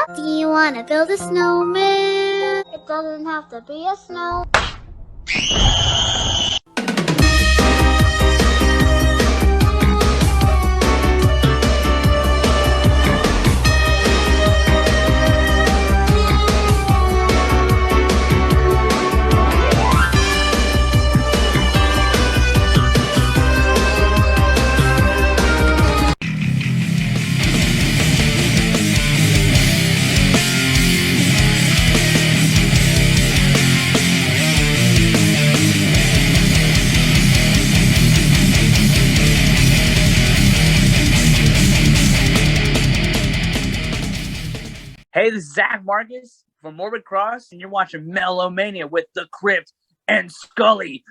Do you want to build a snowman? It doesn't have to be a snow. Hey, this is Zach Marcus from Morbid Cross, and you're watching Metal-O-Mania with the Crypt and Scully.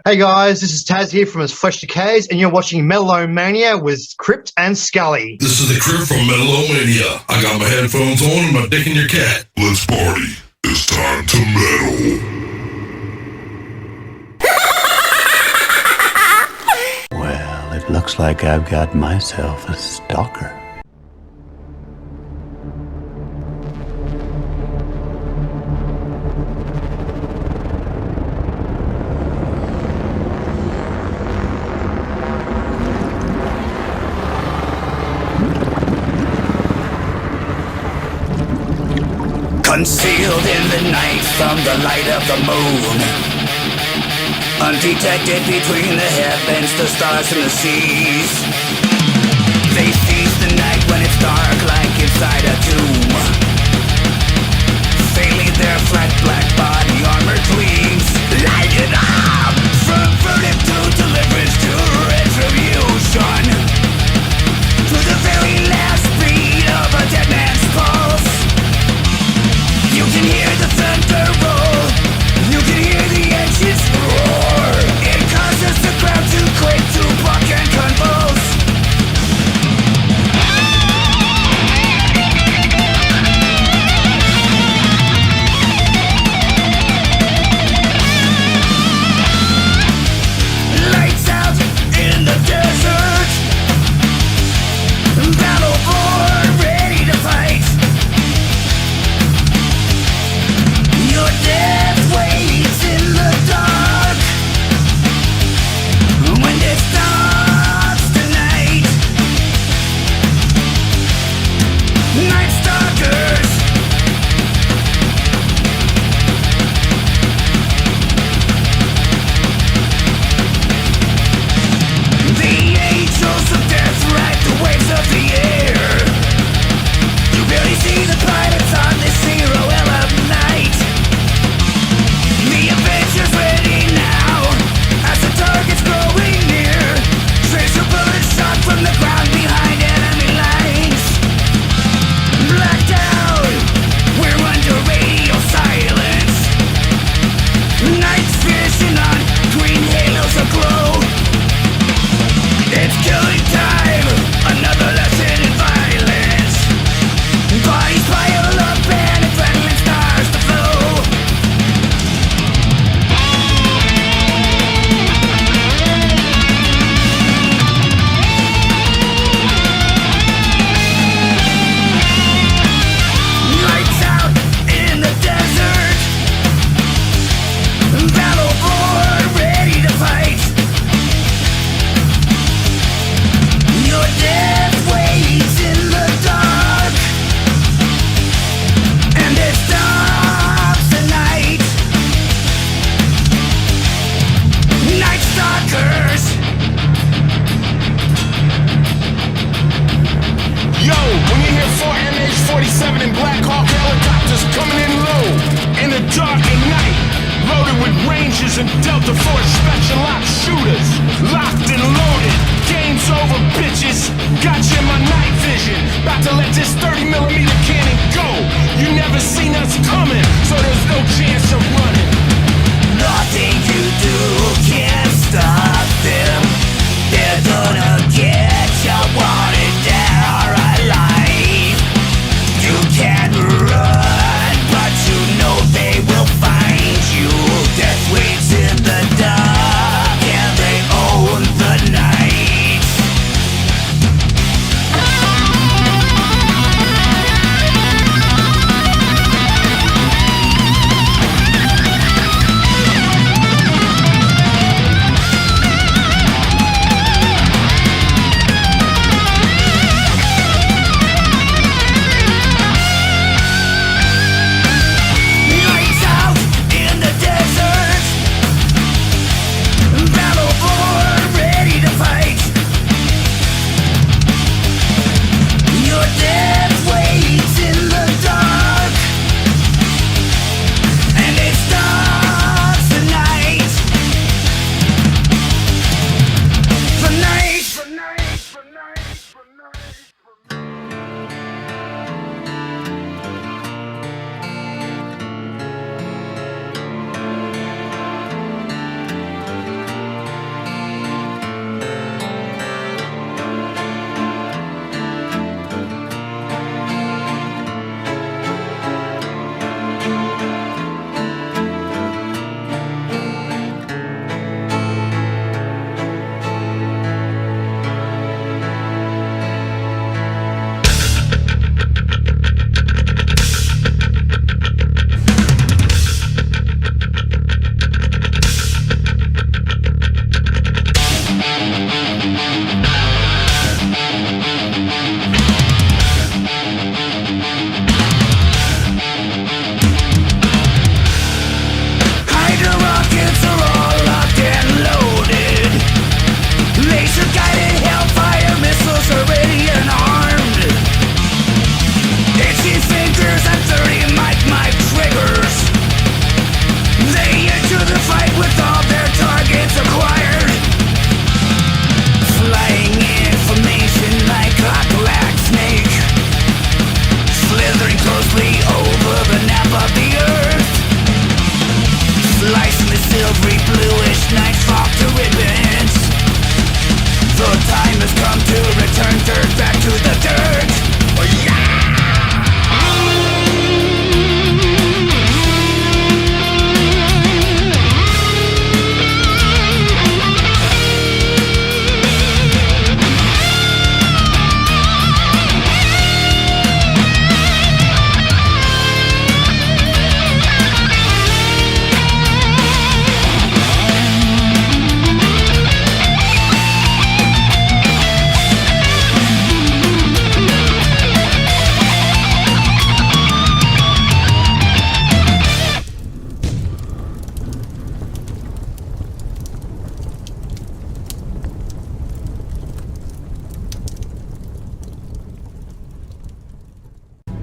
Hey guys, this is Taz here from As Flesh Decays, and you're watching Metal-O-Mania with Crypt and Scully. This is the Crypt from Metal-O-Mania. I got my headphones on and my dick in your cat. Let's party. It's time to metal. Well, it looks like I've got myself a stalker. Concealed in the night from the light of the moon, undetected between the heavens, the stars and the seas. They seize the night when it's dark like inside a tomb. They leave their flat black body armor gleams. Light it up! From verdict to deliverance to retribution, to the very last beat of a dead man's pulse. You can hear the thunder roll. You can hear the engines roar. It causes the crowd to quake, to buck and convulse. Lights out in the desert. Battle board ready to fight. Your death waits in the dark. When it starts tonight, Night Stalkers. The angels of death ride the waves of the air. You barely see the pilots on this zero of night. The adventure's ready now, as the target's growing near. Tracer bullets shot from the ground behind enemy lines. Blacked out, we're under radio silence. Night's vision on green halos aglow. It's killing time, another lesson in violence. Bodies pile up and adrenaline starts to flow. Lights out in the desert. Battle board ready to fight. Your death waits in the dark, and it stops tonight. Night Stalkers. Yo, when you hear 4 MH-47 and Black Hawk helicopters coming in low, in the dark at night, loaded with Rangers and Delta Force special ops shooters, locked and loaded, game's over bitches, got you in my night vision, about to let this 30mm cannon go, you never seen us coming, so there's no chance of running. Nothing you do can stop them. They're gonna get you wanted dead or alive. You can run, but you know they will find you. Death waits in the dark, and they own the night.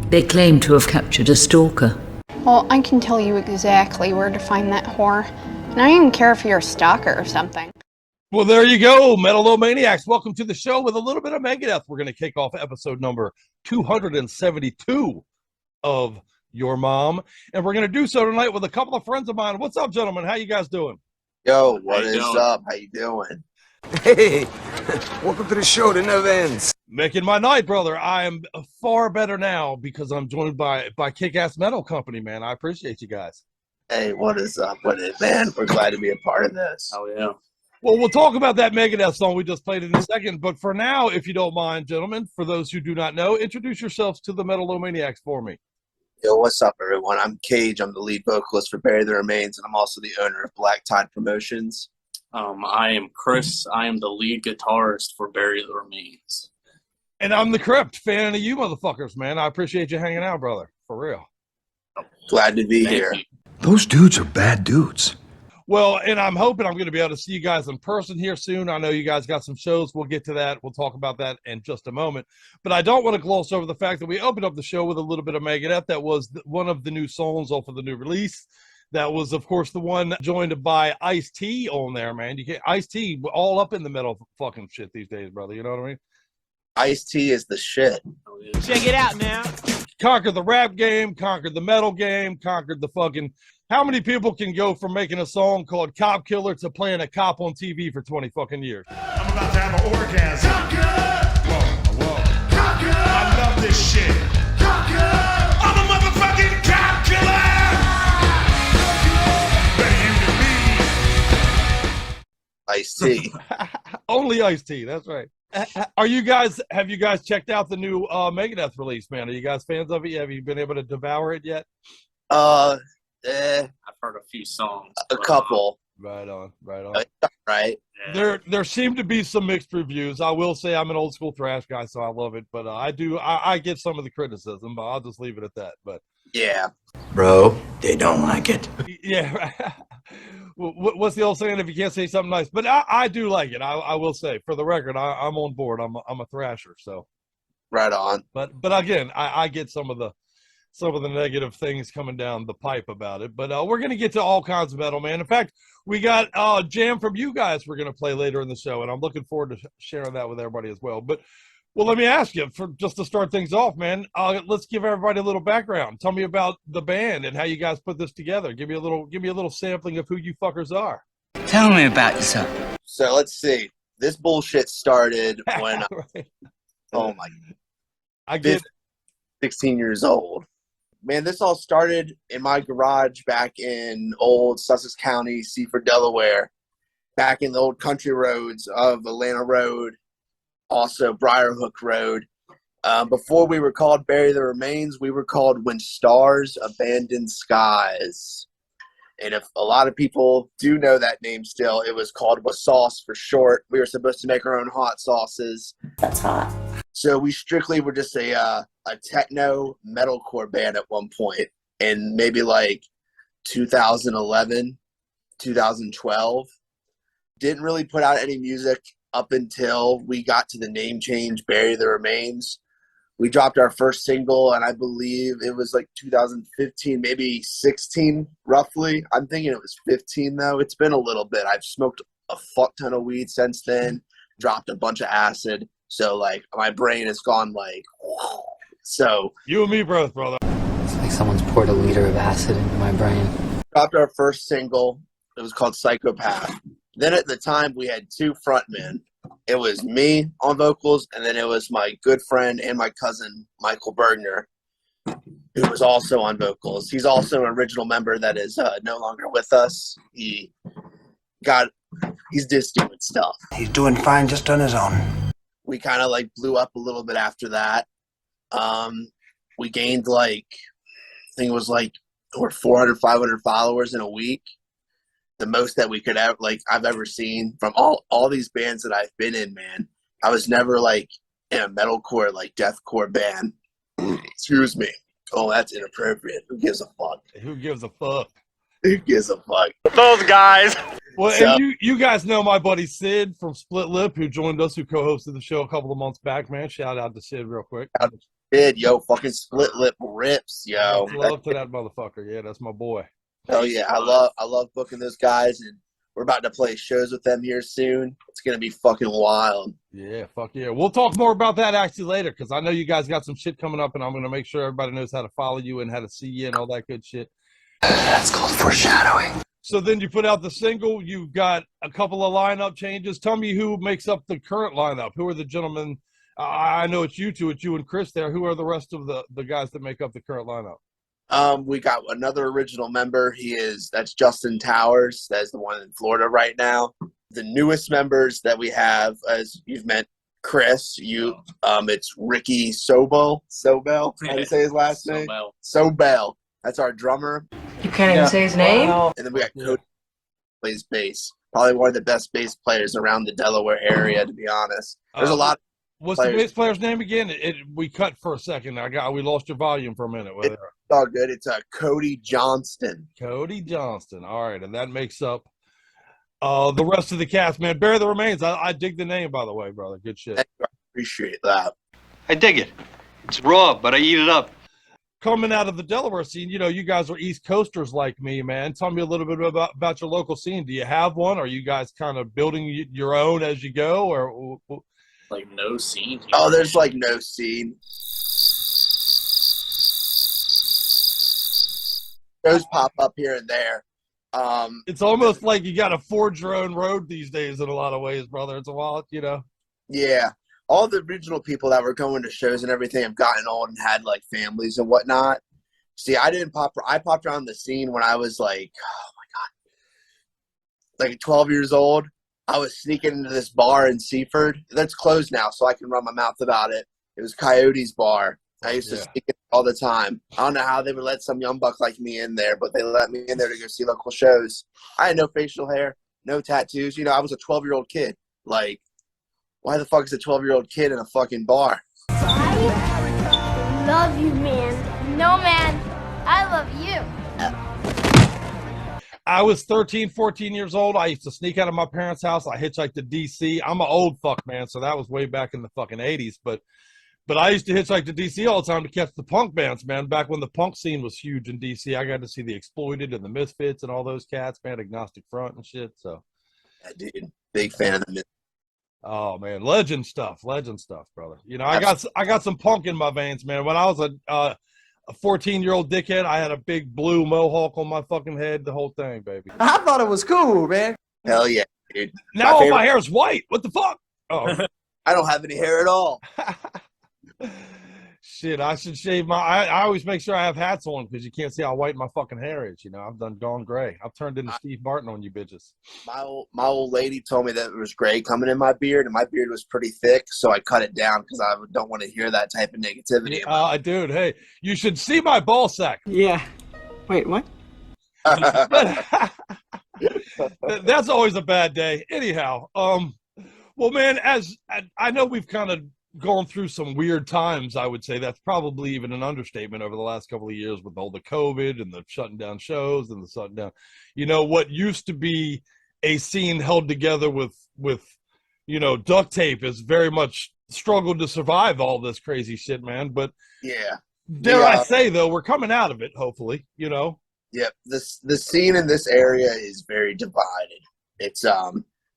They claim to have captured a stalker. Well, I can tell you exactly where to find that whore. And I don't even care if you're a stalker or something. Well, there you go, Metal-O-Maniacs. Welcome to the show with a little bit of Megadeth. We're going to kick off episode number 272 of Your Mom. And we're going to do so tonight with a couple of friends of mine. What's up, gentlemen? How you guys doing? Yo, what is up? How you doing? Hey, welcome to the show that never ends. Making my night, brother. I am far better now because I'm joined by Kick-Ass Metal Company, man. I appreciate you guys. Hey, what is up with it, man? We're glad to be a part of this. Oh, yeah. Well, we'll talk about that Megadeth song we just played in a second. But for now, if you don't mind, gentlemen, for those who do not know, introduce yourselves to the Metal-O-Maniacs for me. Yo, what's up, everyone? I'm Cage. I'm the lead vocalist for Bury the Remains, and I'm also the owner of Black Tide Promotions. I am Chris. I am the lead guitarist for Bury the Remains. And I'm the Crypt, fan of you motherfuckers, man. I appreciate you hanging out, brother. For real. Glad to be here. Those dudes are bad dudes. Well, and I'm hoping I'm going to be able to see you guys in person here soon. I know you guys got some shows. We'll get to that. We'll talk about that in just a moment. But I don't want to gloss over the fact that we opened up the show with a little bit of Megadeth. That was one of the new songs off of the new release. That was, of course, the one joined by Ice-T on there, man. You can't Ice-T all up in the metal fucking shit these days, brother. You know what I mean? Ice-T is the shit. Check it out now. Conquered the rap game, conquered the metal game, conquered the fucking... How many people can go from making a song called Cop Killer to playing a cop on TV for 20 fucking years? I'm about to have an orgasm. Cop Killer! Whoa. Cop Killer! I love this shit. Cop Killer! I'm a motherfucking cop killer! Ice-T. Only Ice-T, that's right. Have you guys checked out the new Megadeth release, man? Are you guys fans of it? Have you been able to devour it yet? I've heard a few songs. A couple. Right on. Right. Yeah. There seem to be some mixed reviews. I will say I'm an old school thrash guy, so I love it. But I get some of the criticism, but I'll just leave it at that. But yeah. Bro, they don't like it. Yeah. What's the old saying? If you can't say something nice, but I do like it. I will say, for the record, I'm on board. I'm a thrasher, so. Right on. But again, I get some of the negative things coming down the pipe about it. But we're gonna get to all kinds of metal, man. In fact, we got a jam from you guys we're gonna play later in the show, and I'm looking forward to sharing that with everybody as well. But well, let me ask you, for just to start things off, man. Let's give everybody a little background. Tell me about the band and how you guys put this together. Give me a little sampling of who you fuckers are. Tell me about yourself. So let's see. This bullshit started when Right. oh my, I get 16 years old. Man, this all started in my garage back in old Sussex County, Seaford, Delaware, back in the old country roads of Atlanta Road, also Briarhook Road. Before we were called Bury the Remains, we were called When Stars Abandon Skies. And if a lot of people do know that name still, it was called Wasauce for short. We were supposed to make our own hot sauces. That's hot. So we strictly were just a techno metalcore band at one point in maybe like 2011, 2012. Didn't really put out any music up until we got to the name change, Bury the Remains. We dropped our first single, and I believe it was like 2015, maybe 16, roughly. I'm thinking it was 15, though. It's been a little bit. I've smoked a fuck ton of weed since then, dropped a bunch of acid. So, like, my brain has gone, like, so. You and me both, brother. It's like someone's poured a liter of acid into my brain. Dropped our first single. It was called Psychopath. Then at the time, we had two frontmen. It was me on vocals, and then it was my good friend and my cousin, Michael Bergner, who was also on vocals. He's also an original member that is no longer with us. He's just doing stuff. He's doing fine just on his own. We kind of like blew up a little bit after that. We gained like, I think it was like over 400, 500 followers in a week. The most that we could have, like, I've ever seen from all these bands that I've been in, man. I was never like in a metalcore, like deathcore band. Excuse me. Oh, that's inappropriate. Who gives a fuck? Who gives a fuck? Who gives a fuck? Those guys. Well, So- and you guys know my buddy Sid from Split Lip, who joined us, who co-hosted the show a couple of months back, man. Shout out to Sid real quick. Yo, fucking Split Lip rips, yo. Much love to that motherfucker. Yeah, that's my boy. Oh yeah, I love booking those guys, and we're about to play shows with them here soon. It's gonna be fucking wild. Yeah, fuck yeah. We'll talk more about that actually later, because I know you guys got some shit coming up, and I'm gonna make sure everybody knows how to follow you and how to see you and all that good shit. That's called foreshadowing. So then you put out the single. You've got a couple of lineup changes. Tell me who makes up the current lineup. Who are the gentlemen? I know it's you two. It's you and Chris there. Who are the rest of the guys that make up the current lineup? We got another original member. That's Justin Towers. That's the one in Florida right now. The newest members that we have, as you've met, Chris. It's Ricky Sobel. How do you say his last name? Sobel. That's our drummer. You can't even say his name? And then we got Cody, plays bass. Probably one of the best bass players around the Delaware area, to be honest. There's a lot. What's the bass player's name again? We cut for a second. We lost your volume for a minute. It's all good. It's Cody Johnston. Cody Johnston. All right, and that makes up the rest of the cast, man. Bury the Remains. I dig the name, by the way, brother. Good shit. I appreciate that. I dig it. It's raw, but I eat it up. Coming out of the Delaware scene, you guys are East Coasters like me, man. Tell me a little bit about your local scene. Do you have one? Are you guys kind of building your own as you go, or like no scene here? Oh, there's like no scene. Shows pop up here and there. It's almost like you got to forge your own road these days in a lot of ways, brother. It's a while, Yeah. All the original people that were going to shows and everything have gotten old and had like families and whatnot. See, I popped around the scene when I was like, oh my God, like 12 years old. I was sneaking into this bar in Seaford. That's closed now, so I can run my mouth about it. It was Coyote's Bar. I used to sneak in all the time. I don't know how they would let some young buck like me in there, but they let me in there to go see local shows. I had no facial hair, no tattoos. I was a 12-year-old kid. Like, why the fuck is a 12-year-old kid in a fucking bar? I love you, man. No, man. I love you. I was 13, 14 years old. I used to sneak out of my parents' house. I hitchhiked to D.C. I'm an old fuck, man, so that was way back in the fucking 80s. But I used to hitchhike to D.C. all the time to catch the punk bands, man. Back when the punk scene was huge in D.C., I got to see the Exploited and the Misfits and all those cats, man, Agnostic Front and shit. So, yeah, dude, big fan of the Misfits. Oh man, legend stuff, brother. I got some punk in my veins, man. When I was a 14-year-old dickhead, I had a big blue mohawk on my fucking head, the whole thing, baby. I thought it was cool, man. Hell yeah, dude. Now all my hair is white. What the fuck? Oh, I don't have any hair at all. Shit, I should shave my. I always make sure I have hats on because you can't see how white my fucking hair is. I've done gone gray. I've turned into Steve Martin on you bitches. My old lady told me that it was gray coming in my beard, and my beard was pretty thick, so I cut it down because I don't want to hear that type of negativity. Dude, hey, you should see my ball sack. Yeah. Wait, what? That's always a bad day. Anyhow, well, man, as I know we've kind of gone through some weird times. I would say that's probably even an understatement over the last couple of years with all the COVID and the shutting down shows and the shutting down. What used to be a scene held together with duct tape has very much struggled to survive all this crazy shit, man. But yeah, dare I say though, we're coming out of it. Hopefully, Yep, the scene in this area is very divided. It's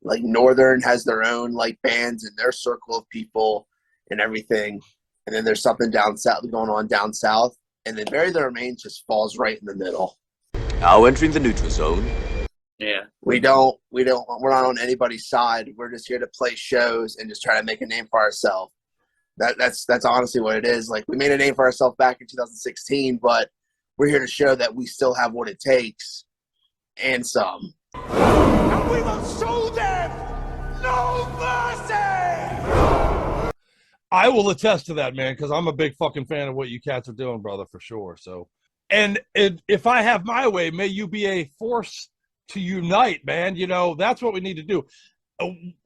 like Northern has their own like bands and their circle of people and everything, and then there's something down south going on down south, and then Bury the Remains just falls right in the middle. Now entering the neutral zone. Yeah, we're not on anybody's side. We're just here to play shows and just try to make a name for ourselves. That's honestly what it is. Like, we made a name for ourselves back in 2016, but we're here to show that we still have what it takes and some. And we will show them no mercy! I will attest to that, man, because I'm a big fucking fan of what you cats are doing, brother, for sure. So, and if I have my way, may you be a force to unite, man. That's what we need to do.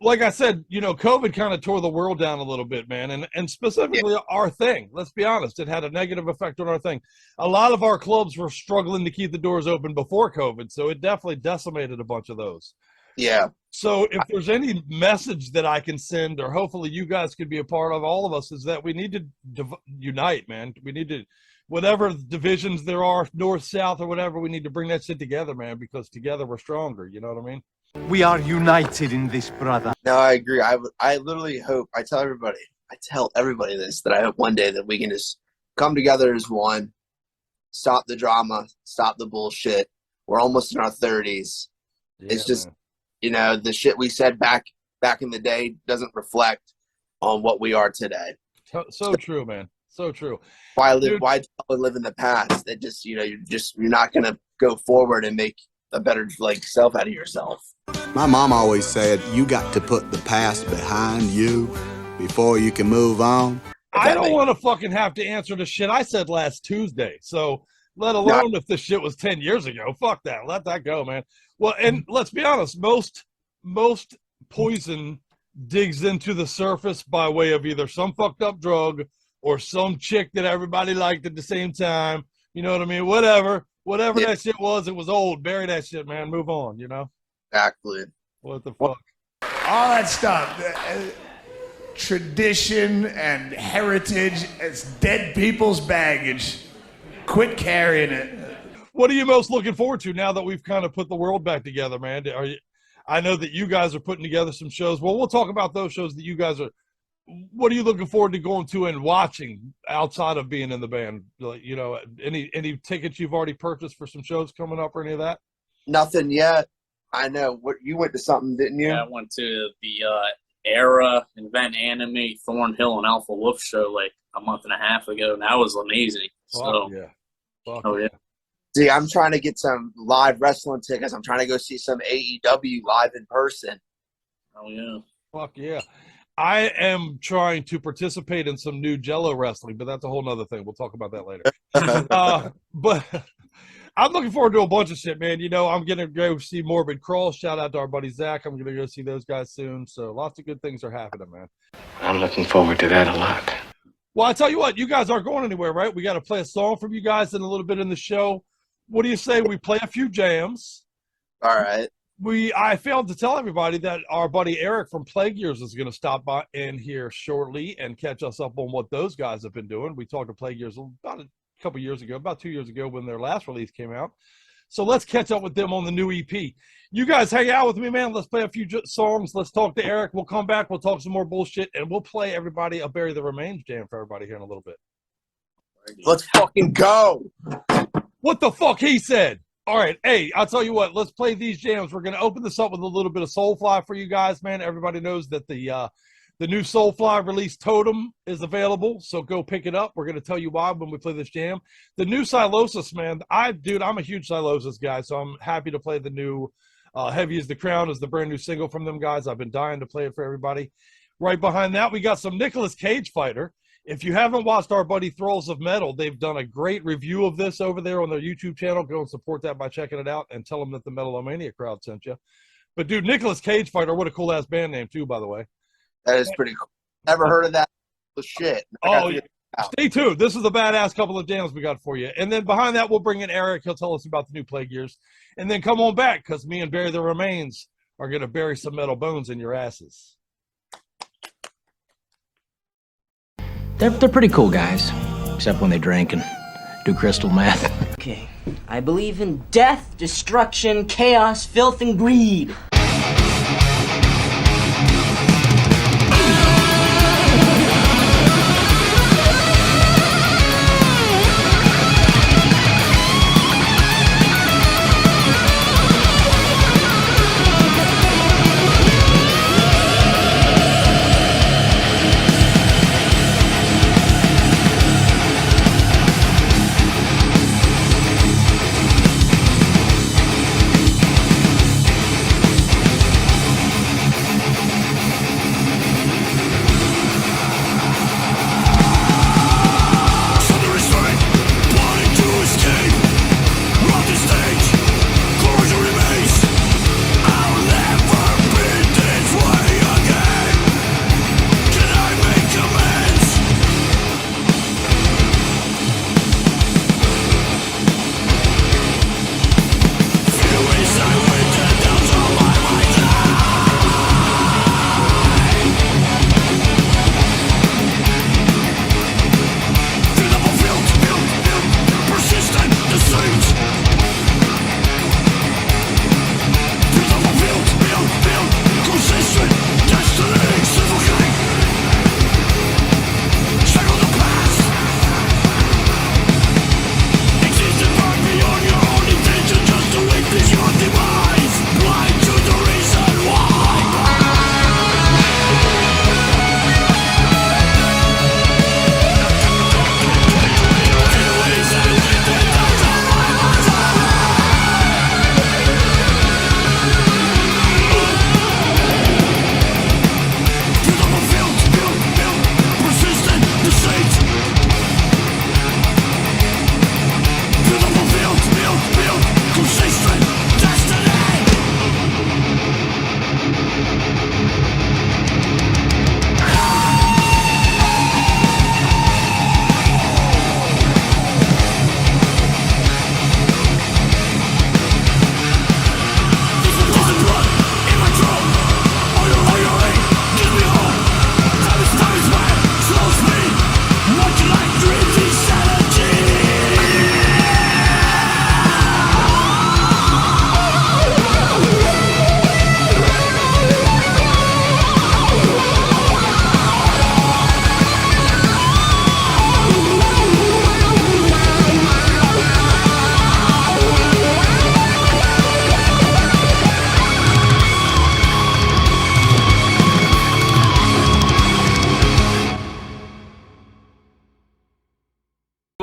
Like I said, COVID kind of tore the world down a little bit, man, and specifically our thing. Let's be honest, it had a negative effect on our thing. A lot of our clubs were struggling to keep the doors open before COVID, so it definitely decimated a bunch of those. Yeah. So if there's any message that I can send, or hopefully you guys could be a part of, all of us, is that we need to unite, man. We need to, whatever divisions there are, north, south, or whatever, we need to bring that shit together, man, because together we're stronger. You know what I mean? We are united in this, brother. No, I agree. I literally hope, I tell everybody this, that I hope one day that we can just come together as one, stop the drama, stop the bullshit. We're almost in our 30s. Yeah, it's just, man. you know, the shit we said back in the day doesn't reflect on what we are today. So true, man. So true. Why live in the past? That just, you know, you're not gonna go forward and make a better self out of yourself. My mom always said you got to put the past behind you before you can move on. I don't want to fucking have to answer the shit I said last Tuesday. So let alone if the shit was 10 years ago. Fuck that. Let that go, man. Well, and let's be honest, most poison digs into the surface by way of either some fucked up drug or some chick that everybody liked at the same time. You know what I mean? Whatever that shit was, it was old. Bury that shit, man. Move on, you know? Exactly. What the fuck? All that stuff. Tradition and heritage, it's dead people's baggage. Quit carrying it. What are you most looking forward to now that we've kind of put the world back together, man? I know that you guys are putting together some shows. Well, we'll talk about those shows that you guys are. What are you looking forward to going to and watching outside of being in the band? Like, you know, any tickets you've already purchased for some shows coming up or any of that? Nothing yet. I know. You went to something, didn't you? Yeah, I went to the Era Invent Anime Thornhill and Alpha Wolf show like a month and a half ago, and that was amazing. So, yeah. See, I'm trying to get some live wrestling tickets. I'm trying to go see some AEW live in person. Oh, yeah. Fuck yeah. I am trying to participate in some new Jello wrestling, but that's a whole nother thing. We'll talk about that later. But I'm looking forward to a bunch of shit, man. You know, I'm going to go see Morbid Crawl. Shout out to our buddy Zach. I'm going to go see those guys soon. So lots of good things are happening, man. I'm looking forward to that a lot. Well, I tell you what, you guys aren't going anywhere, right? We got to play a song from you guys in a little bit in the show. What do you say we play a few jams? All right. I failed to tell everybody that our buddy Eric from Plague Years is going to stop by in here shortly and catch us up on what those guys have been doing. We talked to Plague Years about a couple years ago, about 2 years ago when their last release came out. So let's catch up with them on the new EP. You guys hang out with me, man. Let's play a few songs. Let's talk to Eric. We'll come back. We'll talk some more bullshit, and we'll play everybody a Bury the Remains jam for everybody here in a little bit. Let's fucking go. What the fuck he said. All right. Hey, I'll tell you what. Let's play these jams. We're going to open this up with a little bit of Soulfly for you guys, man. Everybody knows that the new Soulfly release Totem is available, so go pick it up. We're going to tell you why when we play this jam. The new Silosis, man. I'm a huge Silosis guy, so I'm happy to play the new Heavy as the Crown is the brand new single from them guys. I've been dying to play it for everybody. Right behind that, we got some Nicolas Cage Fighter. If you haven't watched our buddy Thralls of Metal, they've done a great review of this over there on their YouTube channel. Go and support that by checking it out and tell them that the Metal-O-Mania crowd sent you. But, dude, Nicolas Cage Fighter, what a cool-ass band name, too, by the way. That is pretty cool. Never heard of that shit. Oh, yeah. Stay tuned. This is a badass couple of jams we got for you. And then behind that, we'll bring in Eric. He'll tell us about the new Plague Years. And then come on back, because me and Bury the Remains are going to bury some metal bones in your asses. They're pretty cool guys, except when they drink and do crystal meth. Okay, I believe in death, destruction, chaos, filth, and greed.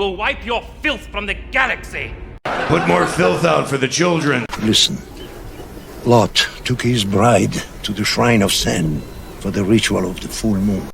will wipe your filth from the galaxy. Put more filth out for the children. Listen. Lot took his bride to the Shrine of Sen for the ritual of the full moon.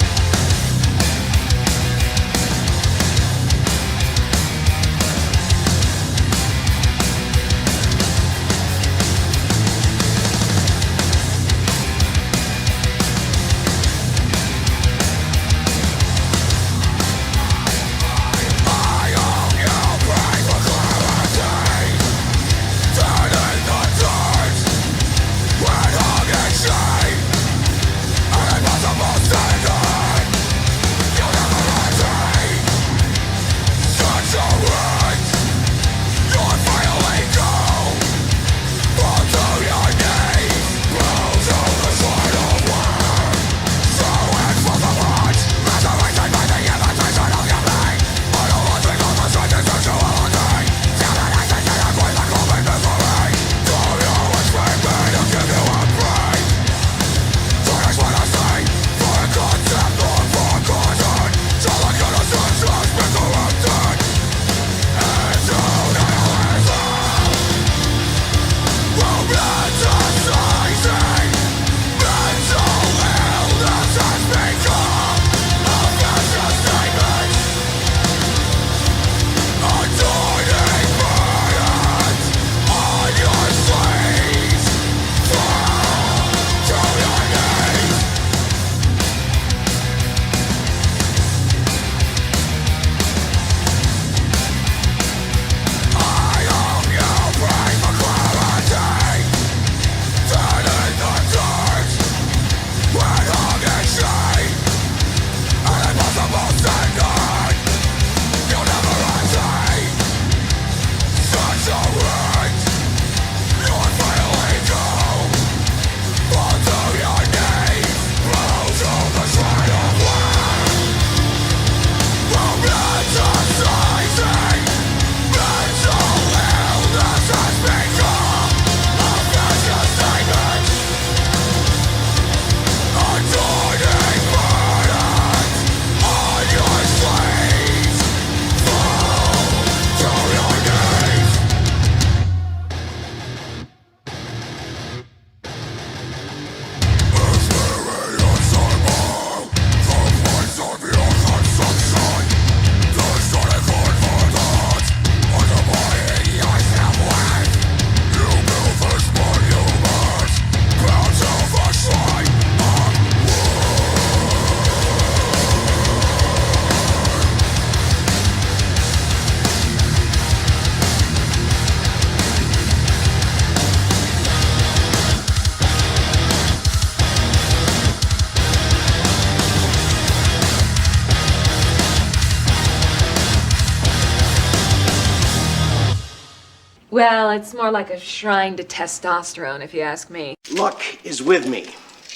Well, it's more like a shrine to testosterone, if you ask me. Luck is with me,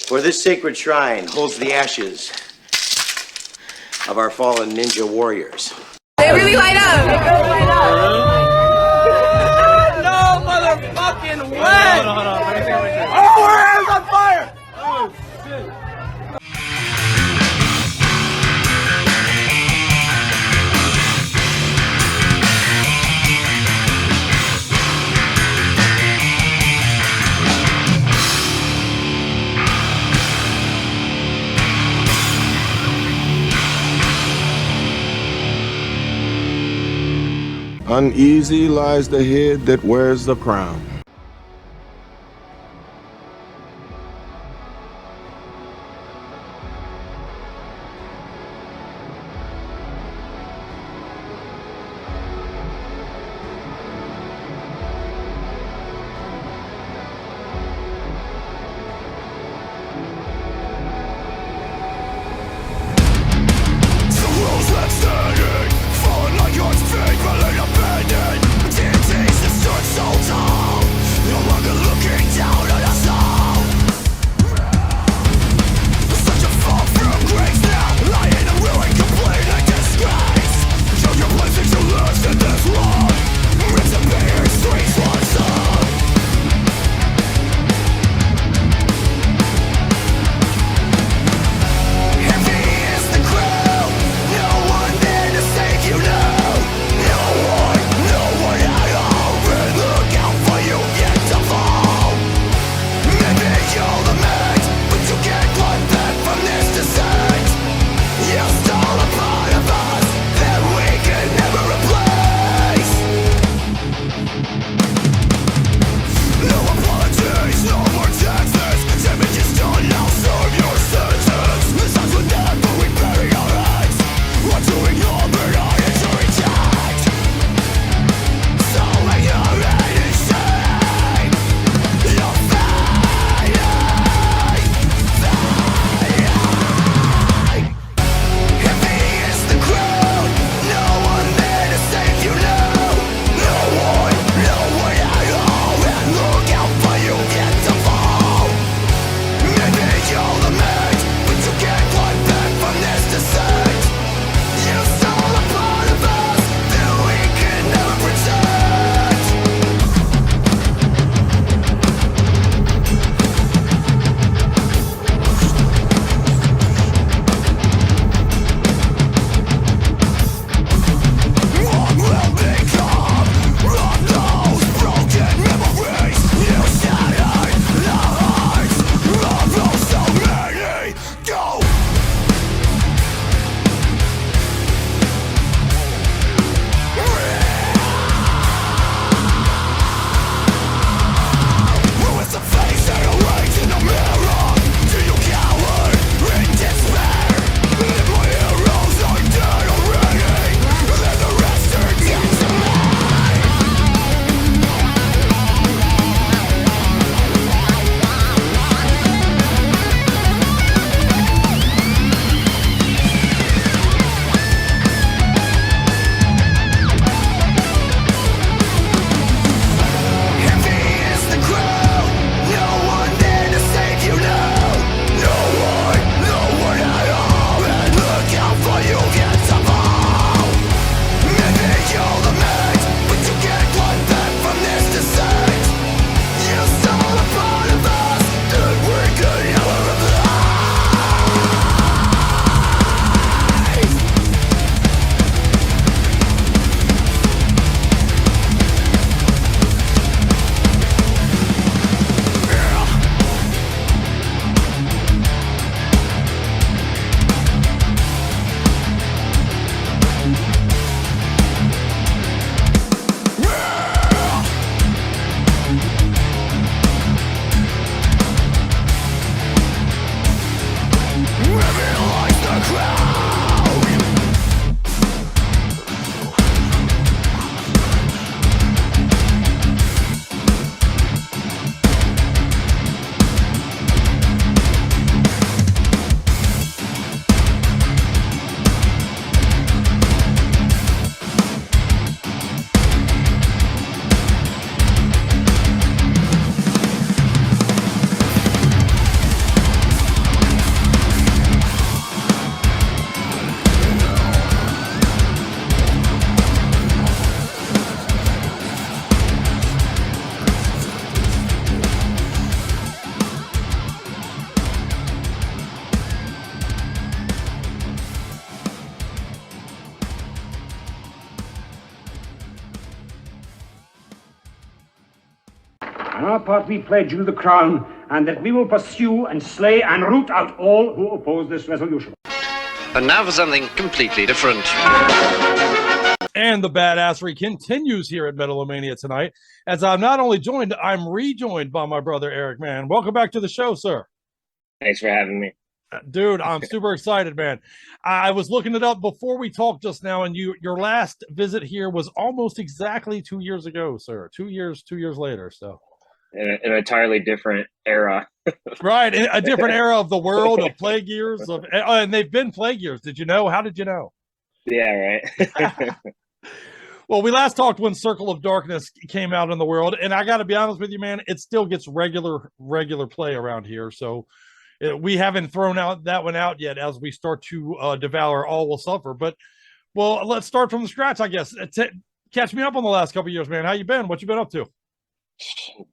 for this sacred shrine holds the ashes of our fallen ninja warriors. They really light up! No motherfucking way! Oh, our hands on fire! Oh, shit. Uneasy lies the head that wears the crown. Falling like yours, faithfully abandoned. Deities that stood so tall. On our part, we pledge you the crown, and that we will pursue and slay and root out all who oppose this resolution. And now for something completely different. And the badassery continues here at Metal-O-Mania tonight, as I'm not only joined, I'm rejoined by my brother Eric, man. Welcome back to the show, sir. Thanks for having me. Dude, I'm super excited, man. I was looking it up before we talked just now, and your last visit here was almost exactly 2 years ago, sir. 2 years later, so. In an entirely different era. Right, a different era of the world, of plague years, and they've been plague years. Did you know? How did you know? Yeah, right. Well, we last talked when Circle of Darkness came out in the world, and I got to be honest with you, man, it still gets regular play around here, so we haven't thrown that one out yet as we start to devour All Will Suffer. But, well, let's start from the scratch, I guess. Catch me up on the last couple of years, man. How you been? What you been up to?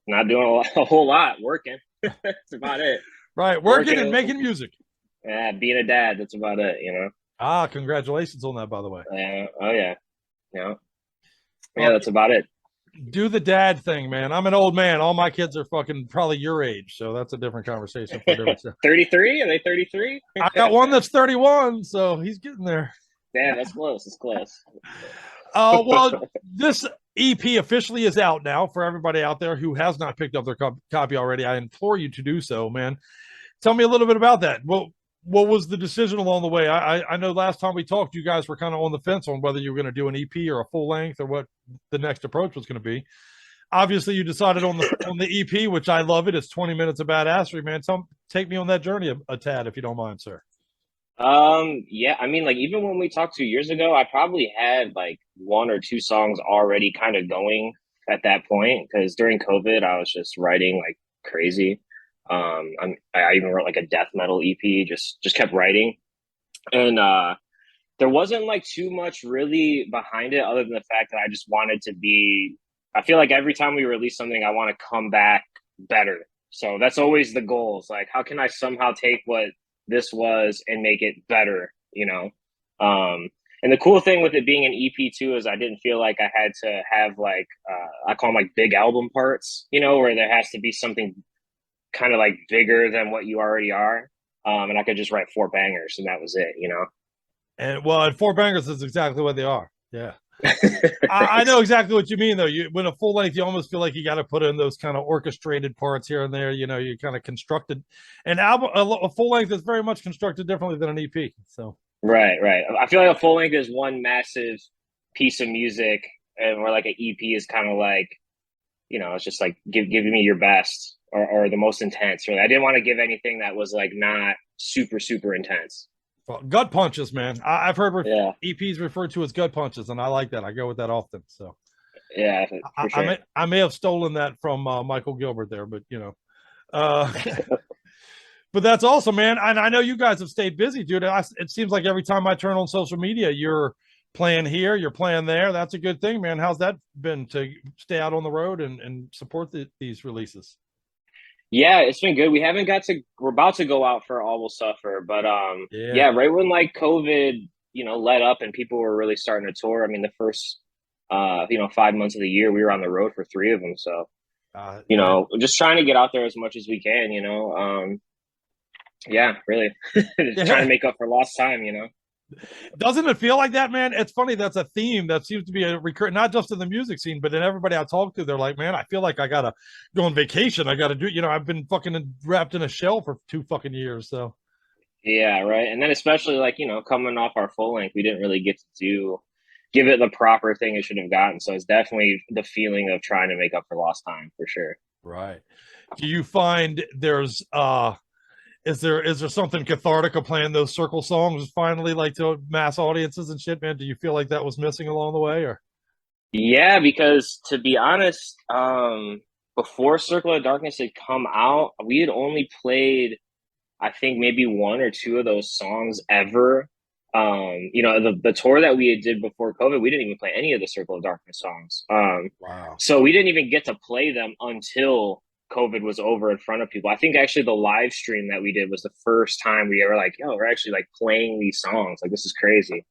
Not doing a whole lot. Working. That's about it. Right, working and making music. Yeah, being a dad. That's about it, you know. Ah, congratulations on that, by the way. Oh, yeah. Yeah. Yeah, that's about it. Do the dad thing, man. I'm an old man. All my kids are fucking probably your age, so that's a different conversation. 33? Are they 33? I got one that's 31, so he's getting there. Yeah, that's close. It's close. Well, this EP officially is out now for everybody out there who has not picked up their copy already. I implore you to do so, man. Tell me a little bit about that. What was the decision along the way? I know last time we talked, you guys were kind of on the fence on whether you were going to do an EP or a full length or what the next approach was going to be. Obviously, you decided on the EP, which I love it. It's 20 minutes of badassery, man. Take me on that journey a tad, if you don't mind, sir. Yeah, I mean, like, even when we talked 2 years ago, I probably had like 1 or 2 songs already kind of going at that point, because during COVID, I was just writing like crazy. I even wrote like a death metal EP, just kept writing. And there wasn't like too much really behind it other than the fact that I just wanted to be, I feel like every time we release something, I want to come back better. So that's always the goal. It's like, how can I somehow take what this was and make it better, you know? And the cool thing with it being an EP too is I didn't feel like I had to have like, I call them like big album parts, you know, where there has to be something kind of like bigger than what you already are. And I could just write 4 bangers and that was it, you know? And well, 4 bangers is exactly what they are. Yeah. I know exactly what you mean though. When a full length, you almost feel like you got to put in those kind of orchestrated parts here and there, you know, you kind of constructed an album. A full length is very much constructed differently than an EP. So Right. I feel like a full length is one massive piece of music, and where like an EP is kind of like, you know, it's just like giving me your best or the most intense. Really, I didn't want to give anything that was like not super intense. Well, gut punches, man. I've heard EPs referred to as gut punches, and I like that. I go with that often. So yeah, for sure. I may have stolen that from Michael Gilbert there, but you know. But that's awesome, man. And I know you guys have stayed busy, dude. It seems like every time I turn on social media, you're playing here, you're playing there. That's a good thing, man. How's that been to stay out on the road and support these releases? Yeah, it's been good. We're about to go out for All Will Suffer, but yeah, right when like COVID, you know, let up and people were really starting to tour. I mean, the first 5 months of the year, we were on the road for 3 of them. So, you know, just trying to get out there as much as we can, you know. Yeah, really. Trying to make up for lost time, you know. Doesn't it feel like that, man? It's funny. That's a theme that seems to be a recurrent, not just in the music scene, but in everybody I talk to. They're like, man, I feel like I got to go on vacation. I got to do, you know, I've been fucking wrapped in a shell for 2 fucking years. So, yeah, right. And then especially like, you know, coming off our full length, we didn't really get to give it the proper thing it should have gotten. So it's definitely the feeling of trying to make up for lost time for sure. Right. Do you find there's, is there something cathartic of playing those circle songs finally, like to mass audiences and shit, man? Do you feel like that was missing along the way, or? Yeah, because to be honest, before Circle of Darkness had come out, we had only played, I think maybe 1 or 2 of those songs ever. You know, the tour that we did before COVID, we didn't even play any of the Circle of Darkness songs. Wow. So we didn't even get to play them until COVID was over in front of people. I think actually the live stream that we did was the first time we ever like, yo, we're actually like playing these songs. Like, this is crazy.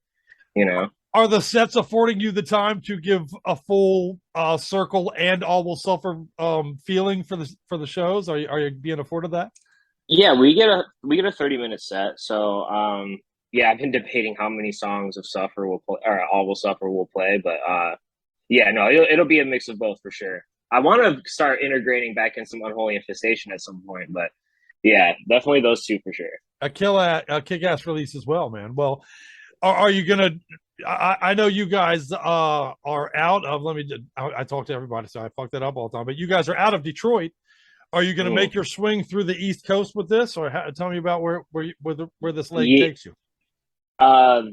you know. Are the sets affording you the time to give a full circle and all will suffer feeling for the shows? Are you being afforded that? Yeah, we get a 30-minute set. So yeah, I've been debating how many songs of Suffer will play or All Will Suffer will play, but yeah, no, it'll be a mix of both for sure. I want to start integrating back in some Unholy Infestation at some point, but yeah, definitely those two for sure. A kick-ass release as well, man. Well, are you gonna? I know you guys are out of. I talk to everybody, so I fuck that up all the time. But you guys are out of Detroit. Are you going to make your swing through the East Coast with this, or tell me about where this leg takes you?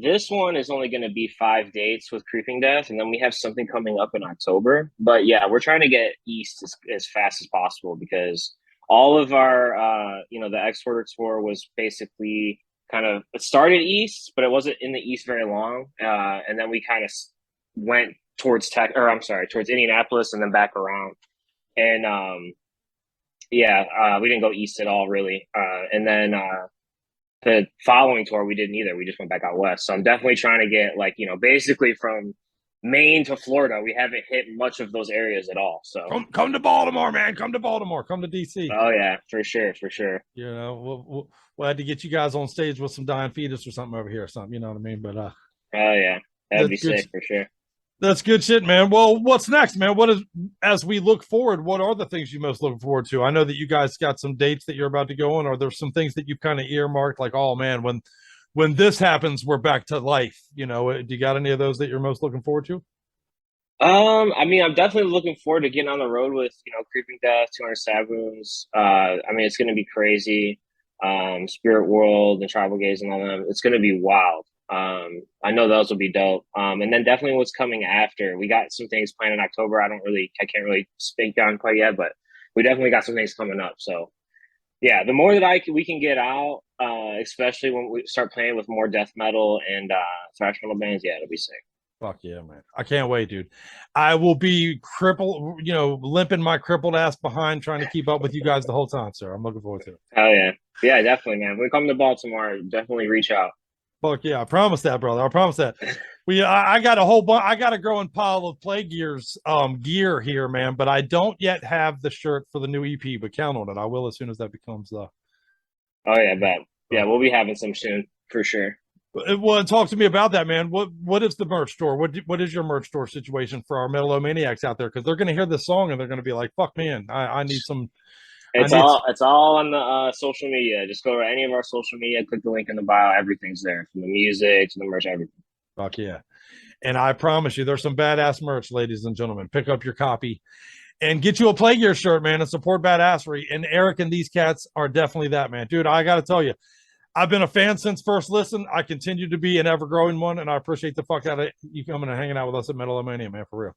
This one is only going to be 5 dates with Creeping Death, and then we have something coming up in October. But yeah, we're trying to get east as fast as possible because all of our, the Exporter tour was basically it started east, but it wasn't in the east very long. And then we kind of went towards towards Indianapolis and then back around. And we didn't go east at all really. And then the following tour we didn't either. We just went back out west. So I'm definitely trying to get basically from Maine to Florida. We haven't hit much of those areas at all. So come to Baltimore, man. Come to Baltimore. Come to DC. Oh yeah, for sure. You know, we'll have to get you guys on stage with some Dying Fetus or something over here or something. You know what I mean? But oh yeah, that'd be sick for sure. That's good shit, man. Well, what's next, man? As we look forward, what are the things you most looking forward to? I know that you guys got some dates that you're about to go on. Are there some things that you've kind of earmarked, like, oh man, when this happens, we're back to life? You know, do you got any of those that you're most looking forward to? I mean, I'm definitely looking forward to getting on the road with, Creeping Death, 200 Stab Wounds. I mean, it's going to be crazy. Spirit World and Tribal Gaze and all them. It's going to be wild. I know those will be dope. And then definitely what's coming after. We got some things planned in October. I can't really speak on quite yet, but we definitely got some things coming up. So yeah, the more that we can get out, especially when we start playing with more death metal and thrash metal bands, yeah, it'll be sick. Fuck yeah, man. I can't wait, dude. I will be crippled, limping my crippled ass behind trying to keep up with you guys the whole time, sir. I'm looking forward to it. Oh yeah. Yeah, definitely, man. When we come to Baltimore, definitely reach out. Fuck yeah, I promise that, brother. I promise that. I got a whole bunch. I got a growing pile of Plague Gears gear here, man. But I don't yet have the shirt for the new EP. But count on it. I will as soon as that becomes. Oh yeah, bet. Yeah, we'll be having some soon for sure. Well, talk to me about that, man. What is the merch store? What is your merch store situation for our Metal-O-Maniacs out there? Because they're going to hear this song and they're going to be like, "Fuck, man, I need some." It's all on the social media. Just go to any of our social media, click the link in the bio. Everything's there, from the music to the merch, everything. Fuck yeah. And I promise you, there's some badass merch, ladies and gentlemen. Pick up your copy and get you a Plague Gear shirt, man, and support badassery. And Eric and these cats are definitely that, man. Dude, I got to tell you, I've been a fan since first listen. I continue to be an ever-growing one, and I appreciate the fuck out of you coming and hanging out with us at Metal-O-Mania, man, for real.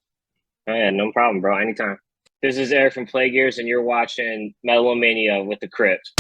Oh, yeah, no problem, bro. Anytime. This is Eric from Plague Gears, and you're watching Metal-O-Mania with the Crypt.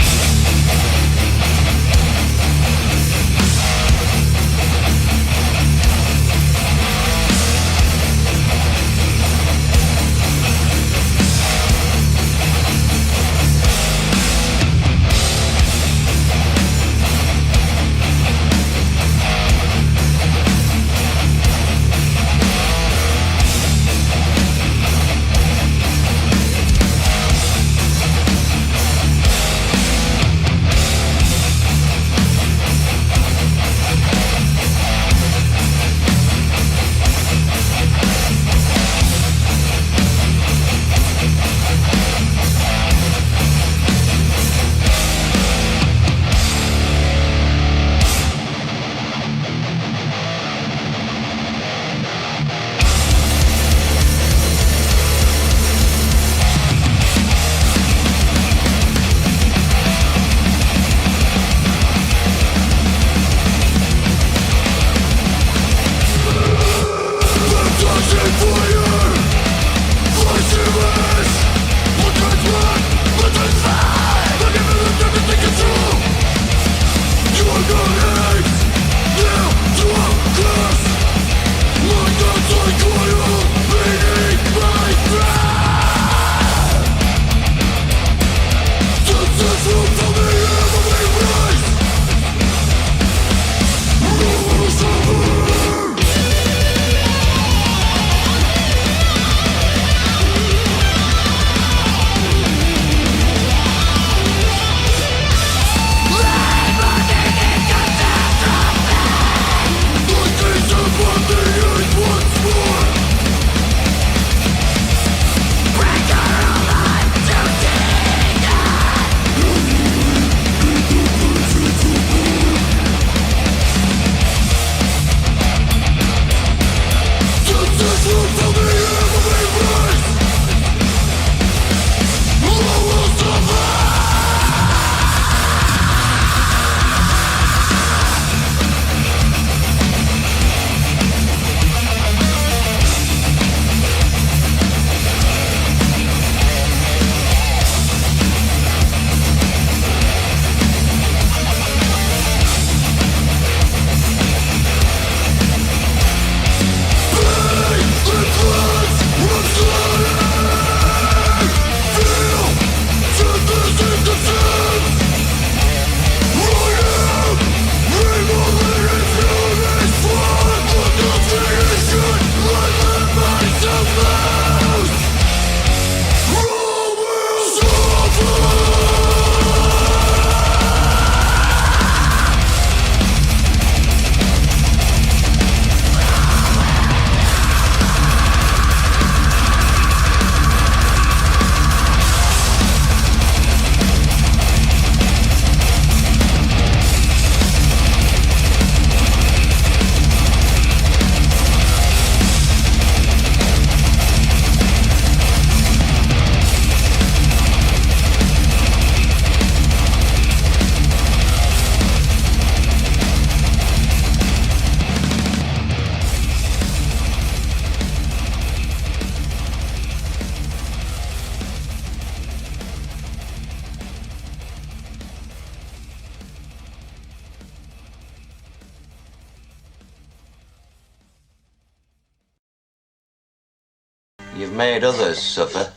You've made others suffer.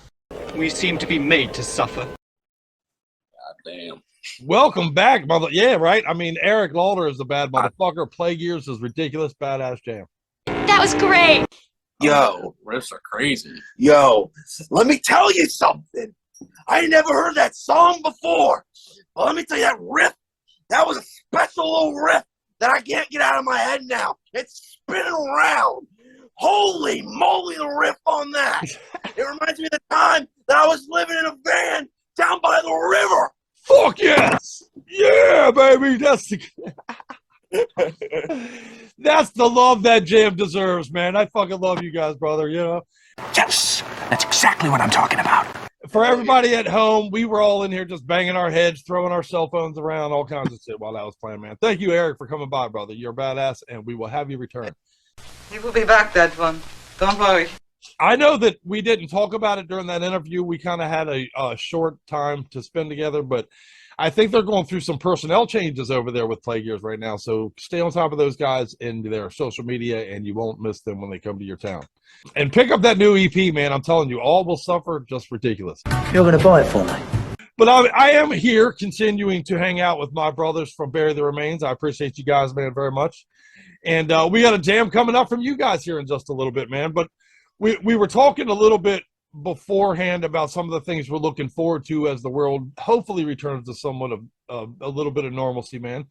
We seem to be made to suffer. God damn. Welcome back, mother. Yeah, right. I mean, Eric Lauder is the bad motherfucker. Plague Years is ridiculous. Badass jam. That was great. Yo, Riffs are crazy. Yo, let me tell you something. I ain't never heard that song before. But let me tell you, that riff, that was a special little riff that I can't get out of my head now. It's spinning around. Holy moly, the riff on that. It reminds me of the time that I was living in a van down by the river. Fuck yes. Yeah, baby. That's the that's the love that jam deserves, man. I fucking love you guys, brother, you know. Yes, that's exactly what I'm talking about. For everybody at home, we were all in here just banging our heads, throwing our cell phones around, all kinds of shit while that was playing, man. Thank you, Eric, for coming by, brother. You're a badass, and we will have you return. You will be back, that one. Don't worry. I know that we didn't talk about it during that interview. We kind of had a short time to spend together, but I think they're going through some personnel changes over there with Plague Years right now. So stay on top of those guys in their social media, and you won't miss them when they come to your town. And pick up that new EP, man. I'm telling you, All Will Suffer, just ridiculous. You're going to buy it for me. But I am here continuing to hang out with my brothers from Bury the Remains. I appreciate you guys, man, very much. And we got a jam coming up from you guys here in just a little bit, man. But we were talking a little bit beforehand about some of the things we're looking forward to as the world hopefully returns to somewhat of a little bit of normalcy, man.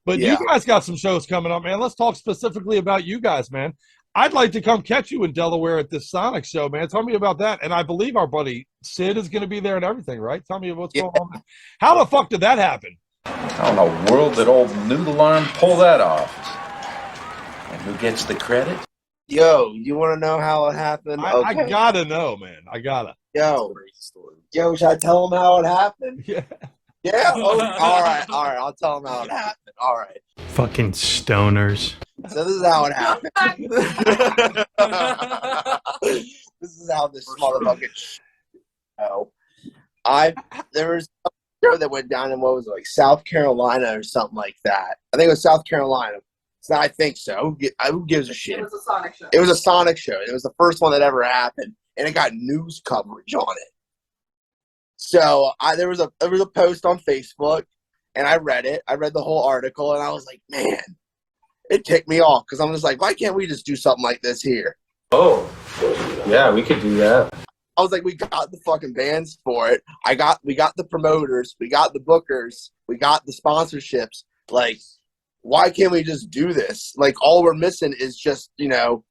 But you guys got some shows coming up, man. Let's talk specifically about you guys, man. I'd like to come catch you in Delaware at this Sonic show, man. Tell me about that. And I believe our buddy Sid is going to be there and everything, right? Tell me what's going on. How the fuck did that happen? How in the world did old Noodle Arm pull that off? And who gets the credit? Yo, you want to know how it happened? I gotta know, man. I gotta. Yo, should I tell him how it happened? Yeah. Yeah? Oh, all right. I'll tell him how it happened. All right. Fucking stoners. So this is how it happened. This is how this motherfucking show. There was a show that went down in what was it, like South Carolina or something like that. I think it was South Carolina. So I think so. Who gives a shit? It was a Sonic show. It was a Sonic show. It was the first one that ever happened, and it got news coverage on it. So there was a post on Facebook, and I read it. I read the whole article, and I was like, man, it ticked me off because I'm just like, why can't we just do something like this here? Oh, yeah, we could do that. I was like, we got the fucking bands for it. We got the promoters, we got the bookers, we got the sponsorships. Like, why can't we just do this? Like, all we're missing is just, the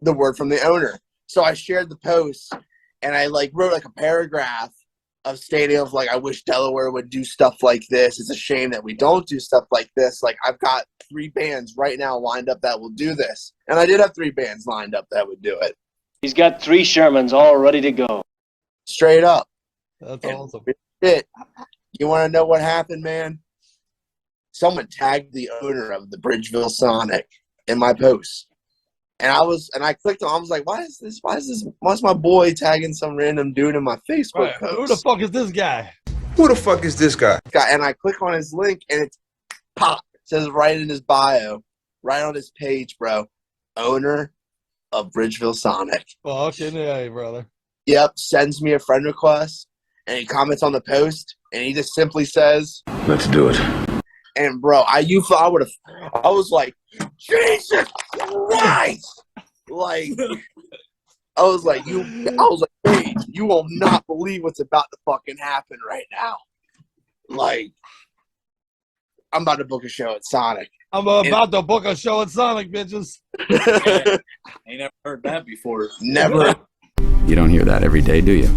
word from the owner. So I shared the post, and I wrote a paragraph of stating of I wish Delaware would do stuff like this. It's a shame that we don't do stuff like this. I've got 3 bands right now lined up that will do this. And I did have 3 bands lined up that would do it. He's got 3 Shermans all ready to go. Straight up. That's awesome. Shit. You want to know what happened, man? Someone tagged the owner of the Bridgeville Sonic in my post. And I clicked on, I was like, why is my boy tagging some random dude in my Facebook post? Who the fuck is this guy? Who the fuck is this guy? And I click on his link, and it's pop. It says right in his bio, right on his page, bro. Owner of Bridgeville Sonic. Fucking hey, brother. Yep, sends me a friend request, and he comments on the post, and he just simply says, let's do it. And bro, I was like, Jesus Christ! I was like, hey, you will not believe what's about to fucking happen right now. I'm about to book a show at Sonic. I'm about to book a show at Sonic, bitches. Ain't never heard that before. Never. You don't hear that every day, do you?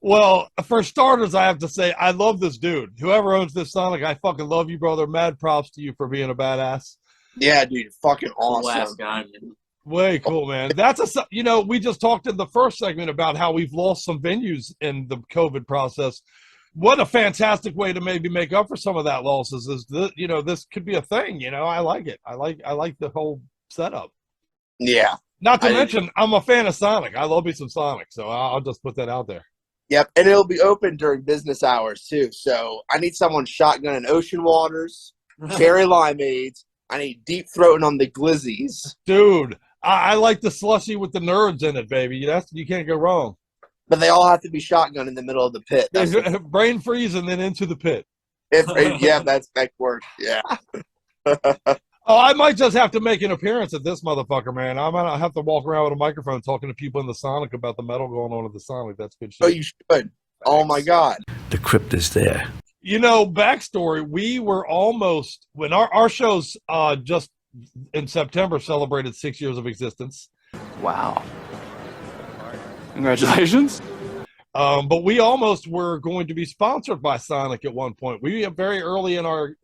Well, for starters, I have to say, I love this dude. Whoever owns this Sonic, I fucking love you, brother. Mad props to you for being a badass. Yeah, dude. Fucking awesome. Last guy, man. Way cool, man. That's we just talked in the first segment about how we've lost some venues in the COVID process. What a fantastic way to maybe make up for some of that losses is this could be a thing. I like it. I like the whole setup. Yeah. Not to mention, I'm a fan of Sonic. I love me some Sonic, so I'll just put that out there. Yep, and it'll be open during business hours, too. So I need someone shotgunning ocean waters, cherry limeades. I need deep throating on the glizzies. Dude, I like the slushy with the nerds in it, baby. You can't go wrong. But they all have to be shotgun in the middle of the pit. That's brain freeze and then into the pit. Yeah, that's that work. Yeah. Oh, I might just have to make an appearance at this motherfucker, man. I might have to walk around with a microphone talking to people in the Sonic about the metal going on at the Sonic. That's good shit. Oh, you should. Oh my God. The Crypt is there. You know, backstory, we were almost, when our shows just in September celebrated 6 years of existence. Wow. Congratulations. But we almost were going to be sponsored by Sonic at one point. We very early in our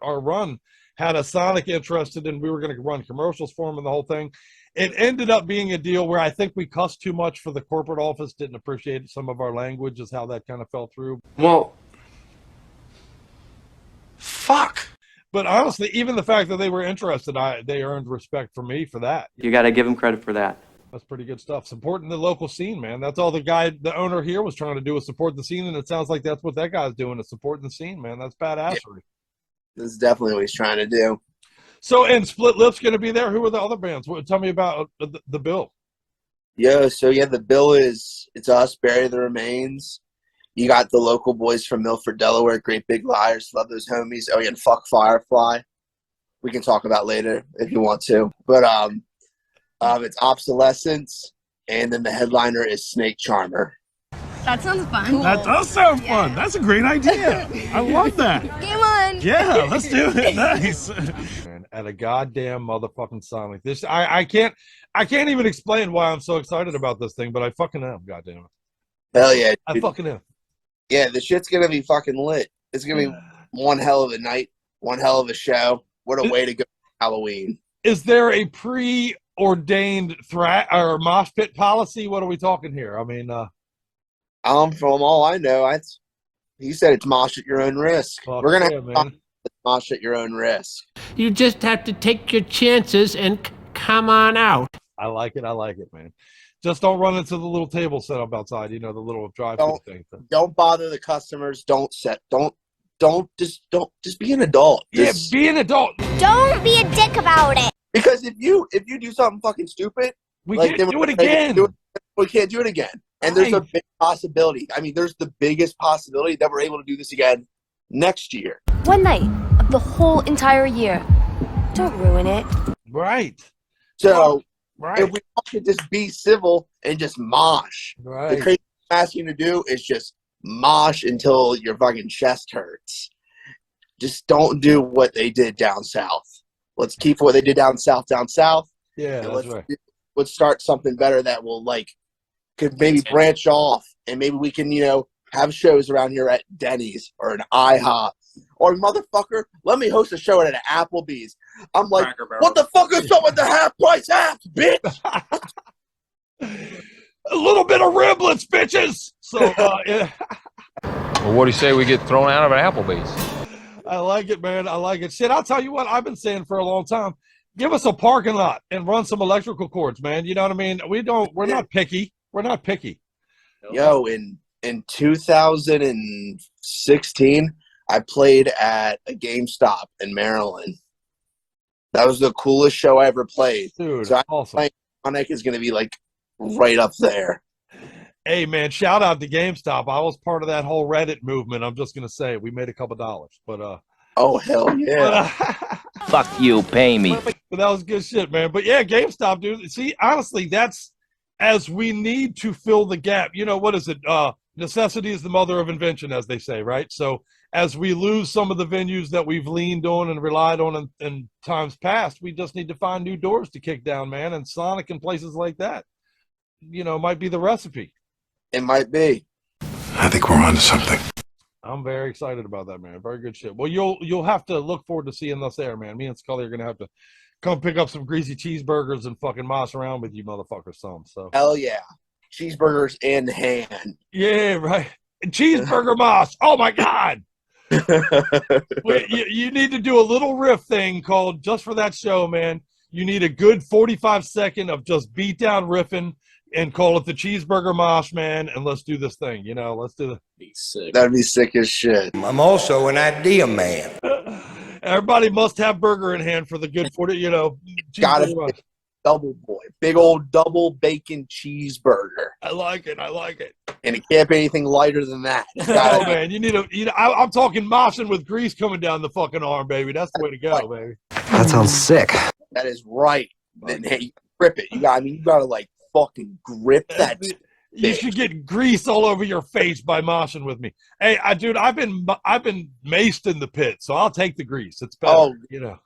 run had a Sonic interested, and we were going to run commercials for them and the whole thing. It ended up being a deal where I think we cussed too much for the corporate office, didn't appreciate some of our language, is how that kind of fell through. Well, fuck. But honestly, even the fact that they were interested, they earned respect from me for that. You got to give them credit for that. That's pretty good stuff. Supporting the local scene, man. That's all the owner here was trying to do, was support the scene, and it sounds like that's what that guy's doing, is supporting the scene, man. That's badassery. Yeah. This is definitely what he's trying to do. So, and Split Lip's going to be there. Who are the other bands? Tell me about the bill. Yeah, so yeah, the bill it's us, Bury the Remains. You got the local boys from Milford, Delaware, Great Big Liars. Love those homies. Oh, yeah, and Fuck Firefly. We can talk about later if you want to. But it's Obsolescence, and then the headliner is Snake Charmer. That sounds fun. Cool. That does sound fun. That's a great idea. I love that. Game on. Yeah, let's do it. Nice. At a goddamn motherfucking Sonic. This I can't even explain why I'm so excited about this thing, but I fucking am. Goddamn it. Hell yeah, dude. I fucking am. Yeah, the shit's gonna be fucking lit. It's gonna be one hell of a night, one hell of a show. What a way to go for Halloween. Is there a preordained or mosh pit policy? What are we talking here? I mean, from all I know, he said it's mosh at your own risk. We're gonna have mosh at your own risk. You just have to take your chances and come on out. I like it, man. Just don't run into the little table set up outside, the little drive-through thing. Don't bother the customers. Just be an adult. Be an adult. Don't be a dick about it. Because if you do something fucking stupid, we can't do it again. We can't do it again. And there's a big possibility. I mean, there's the biggest possibility that we're able to do this again next year. One night of the whole entire year. Don't ruin it. Right. So if we could just be civil and just mosh. Right. The crazy thing I'm asking you to do is just mosh until your fucking chest hurts. Just don't do what they did down south. Let's keep what they did down south. Yeah, that's right. Let's start something better that will could maybe branch off, and maybe we can have shows around here at Denny's or an IHOP, or motherfucker, let me host a show at an Applebee's. I'm like, what the fuck is up with the half price apps, bitch? A little bit of riblets, bitches. So, yeah. Well, what do you say we get thrown out of an Applebee's? I like it, man. I like it. Shit, I'll tell you what I've been saying for a long time. Give us a parking lot and run some electrical cords, man. You know what I mean? We're not picky. We're not picky. Yo, in 2016, I played at a GameStop in Maryland. That was the coolest show I ever played. Dude, so awesome. Sonic is going to be right up there. Hey, man, shout out to GameStop. I was part of that whole Reddit movement. I'm just going to say we made a couple dollars, but oh, hell yeah. Fuck you, pay me. But that was good shit, man. But yeah, GameStop, dude. See, honestly, that's as we need to fill the gap. What is it? Necessity is the mother of invention, as they say, right? So as we lose some of the venues that we've leaned on and relied on in times past, we just need to find new doors to kick down, man. And Sonic and places like that, might be the recipe. It might be. I think we're onto something. I'm very excited about that, man. Very good shit. Well, you'll have to look forward to seeing us there, man. Me and Scully are gonna have to come pick up some greasy cheeseburgers and fucking moss around with you motherfuckers some. So hell yeah. Cheeseburgers in hand. Yeah, right. Cheeseburger moss. Oh my God. Wait, you need to do a little riff thing called just for that show, man. You need a good 45-second of just beat down riffing and call it the Cheeseburger Mosh, man, and let's do this thing. Let's do the. That'd be sick as shit. I'm also an idea man. Everybody must have burger in hand for the good 40. Gotta Double boy. Big old double bacon cheeseburger. I like it. I like it. And it can't be anything lighter than that. Oh man, I'm talking moshing with grease coming down the fucking arm, baby. That's the way to go, baby. That sounds sick. That is right. Then hey, grip it. You gotta like fucking grip that. You should get grease all over your face by moshing with me. Hey, dude, I've been maced in the pit, so I'll take the grease. It's better, you know.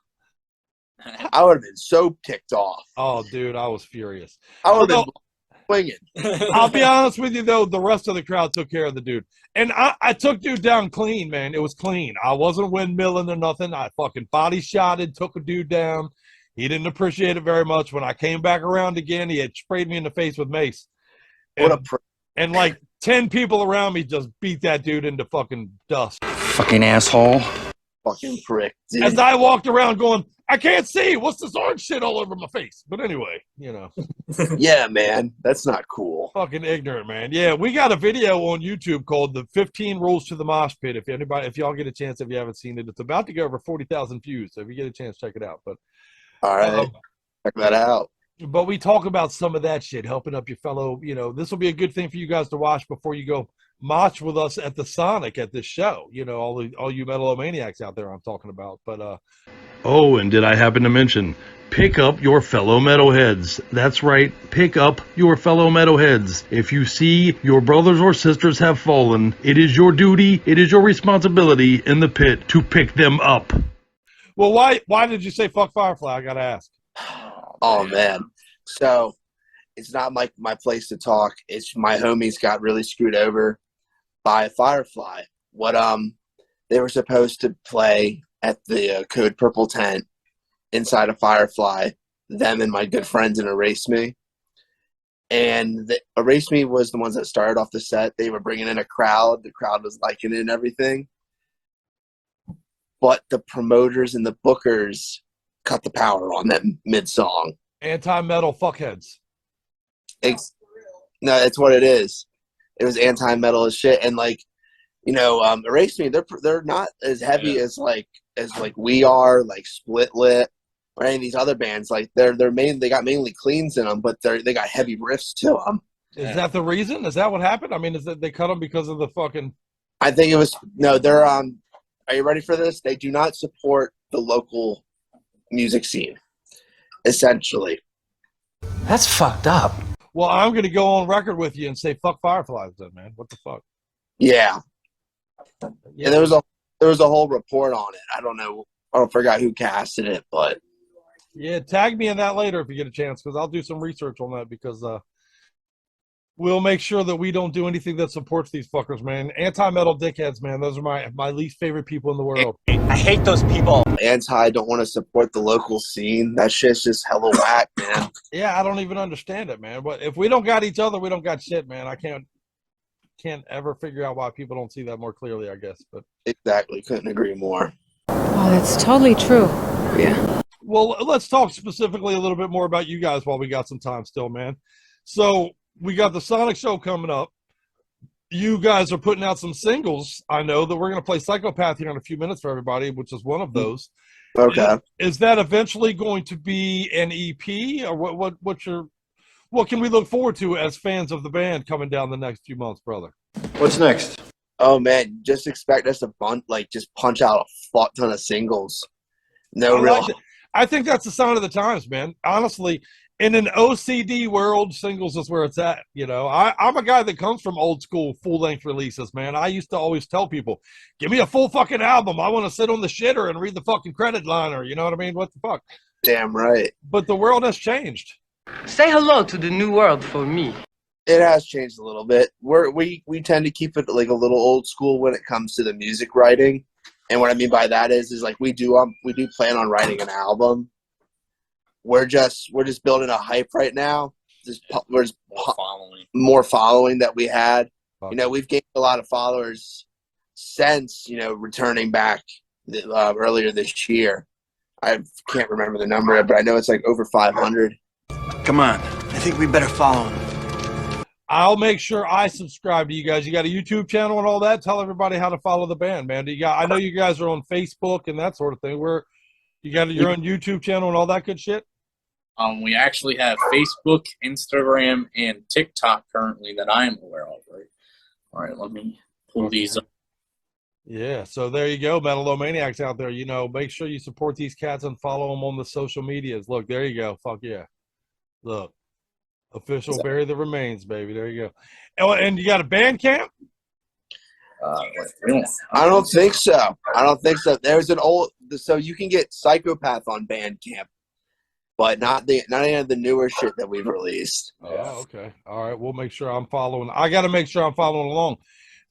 I would have been so ticked off. Oh, dude, I was furious. I would have been swinging. I'll be honest with you, though. The rest of the crowd took care of the dude. And I took dude down clean, man. It was clean. I wasn't windmilling or nothing. I fucking body shotted, took a dude down. He didn't appreciate it very much. When I came back around again, he had sprayed me in the face with mace. And like 10 people around me just beat that dude into fucking dust. Fucking asshole. Fucking prick. Dude. As I walked around going, I can't see. What's this orange shit all over my face? But anyway, you know. Yeah, man. That's not cool. Fucking ignorant, man. Yeah, we got a video on YouTube called The 15 Rules to the Mosh Pit. If y'all get a chance, if you haven't seen it, it's about to go over 40,000 views. So if you get a chance, check it out. But all right. Check that out. But we talk about some of that shit, helping up your fellow, you know, this will be a good thing for you guys to watch before you go mosh with us at the Sonic at this show. You know, all you Metal-O-Maniacs out there I'm talking about. But Oh, and did I happen to mention, pick up your fellow metalheads. That's right, pick up your fellow metalheads. If you see your brothers or sisters have fallen, it is your duty, it is your responsibility in the pit to pick them up. Well, why did you say fuck Firefly? I gotta ask. Oh man. So it's not my place to talk. It's my homies got really screwed over by Firefly. What they were supposed to play at the Code Purple tent inside of Firefly, them and my good friends in Erase Me. And Erase Me was the ones that started off the set. They were bringing in a crowd. The crowd was liking it and everything. But the promoters and the bookers cut the power on them mid-song. Anti-metal fuckheads. No, that's what it is. It was anti-metal as shit. And like, you know, Erase Me, they're not as heavy as we are, like Split Lit or any of these other bands. Like they got mainly cleans in them, but they got heavy riffs to them. Is that the reason? Is that what happened? I mean, is that they cut them because of the fucking? I think it was they're Are you ready for this? They do not support the local music scene, essentially. That's fucked up. Well, I'm going to go on record with you and say fuck Fireflies then, man. What the fuck? Yeah. Yeah, there was a whole report on it. I don't forget who casted it, but yeah, tag me in that later if you get a chance, because I'll do some research on that, because we'll make sure that we don't do anything that supports these fuckers, man. Anti-metal dickheads, man. Those are my least favorite people in the world. I hate those people. Don't want to support the local scene. That shit's just hella whack, man. Yeah, I don't even understand it, man. But if we don't got each other, we don't got shit, man. I can't ever figure out why people don't see that more clearly, I guess. But exactly, couldn't agree more. Oh, that's totally true. Yeah. Well, let's talk specifically a little bit more about you guys while we got some time still, man. So we got the Sonic show coming up. You guys are putting out some singles. I know that we're going to play Psychopath here in a few minutes for everybody, which is one of those. Okay. Is that eventually going to be an EP, or what can we look forward to as fans of the band coming down the next few months, brother? What's next? Oh man, just expect us to just punch out a fuck ton of singles. I think that's the sign of the times, man. Honestly, in an OCD world, singles is where it's at. You know, I'm a guy that comes from old school full-length releases, man. I used to always tell people, give me a full fucking album. I want to sit on the shitter and read the fucking credit liner. You know what I mean? What the fuck? Damn right. But the world has changed. Say hello to the new world for me. It has changed a little bit. We tend to keep it like a little old school when it comes to the music writing. And what I mean by that is like we do plan on writing an album. We're just building a hype right now. We're just more following that we had. You know, we've gained a lot of followers since, you know, returning back earlier this year. I can't remember the number, but I know it's like over 500. Come on. I think we better follow him. I'll make sure I subscribe to you guys. You got a YouTube channel and all that? Tell everybody how to follow the band, man. I know you guys are on Facebook and that sort of thing. You got your own YouTube channel and all that good shit? We actually have Facebook, Instagram, and TikTok currently that I am aware of. Right? All right, let me pull these up. Yeah, so there you go, Metal-O-Maniacs out there. You know, make sure you support these cats and follow them on the social medias. Look, there you go. Fuck yeah. Look, official Bury the Remains, baby. There you go. Oh, and you got a band camp? I don't think so. I don't think so. There's an old, so you can get Psychopath on Bandcamp, but not any of the newer shit that we've released. Oh, okay. All right, we'll make sure I'm following. I got to make sure I'm following along,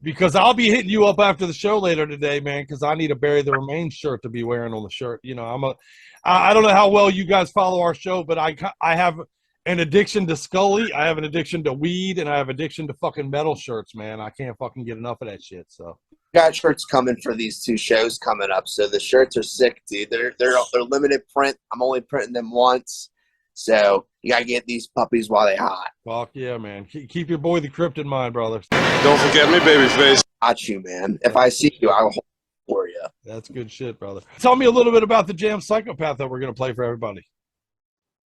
because I'll be hitting you up after the show later today, man, because I need a Bury the Remains shirt to be wearing on the shirt. You know, I don't know how well you guys follow our show, but I have an addiction to Scully, I have an addiction to weed, and I have addiction to fucking metal shirts, man. I can't fucking get enough of that shit. So got shirts coming for these 2 shows coming up, so the shirts are sick, dude. They're limited print. I'm only printing them once, so you gotta get these puppies while they're hot. Fuck yeah, man. Keep your boy the Crypt in mind, brother. Don't forget me, babyface. Got you, man. If I see you, I'll hold for you. That's good shit, brother. Tell me a little bit about the jam Psychopath that we're gonna play for everybody.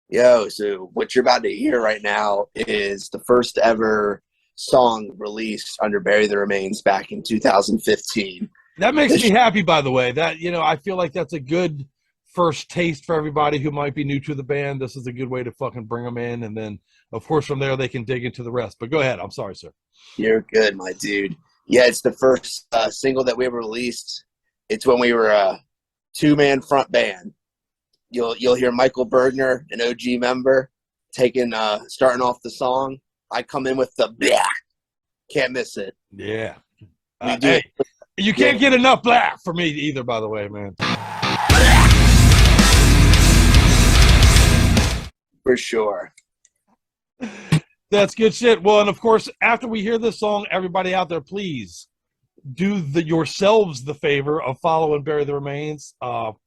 Yo, so what you're about to hear right now is the first ever song released under Bury the Remains back in 2015. That makes me happy, by the way. That, you know, I feel like that's a good first taste for everybody who might be new to the band. This is a good way to fucking bring them in, and then, of course, from there they can dig into the rest. But go ahead. I'm sorry, sir. You're good, my dude. Yeah, it's the first single that we ever released. It's when we were a 2-man front band. You'll hear Michael Bergner, an OG member, starting off the song. I come in with the blah. Can't miss it. Yeah. Hey, you can't get enough blah for me either, by the way, man. For sure. That's good shit. Well, and of course, after we hear this song, everybody out there, please do yourselves the favor of following Bury the Remains.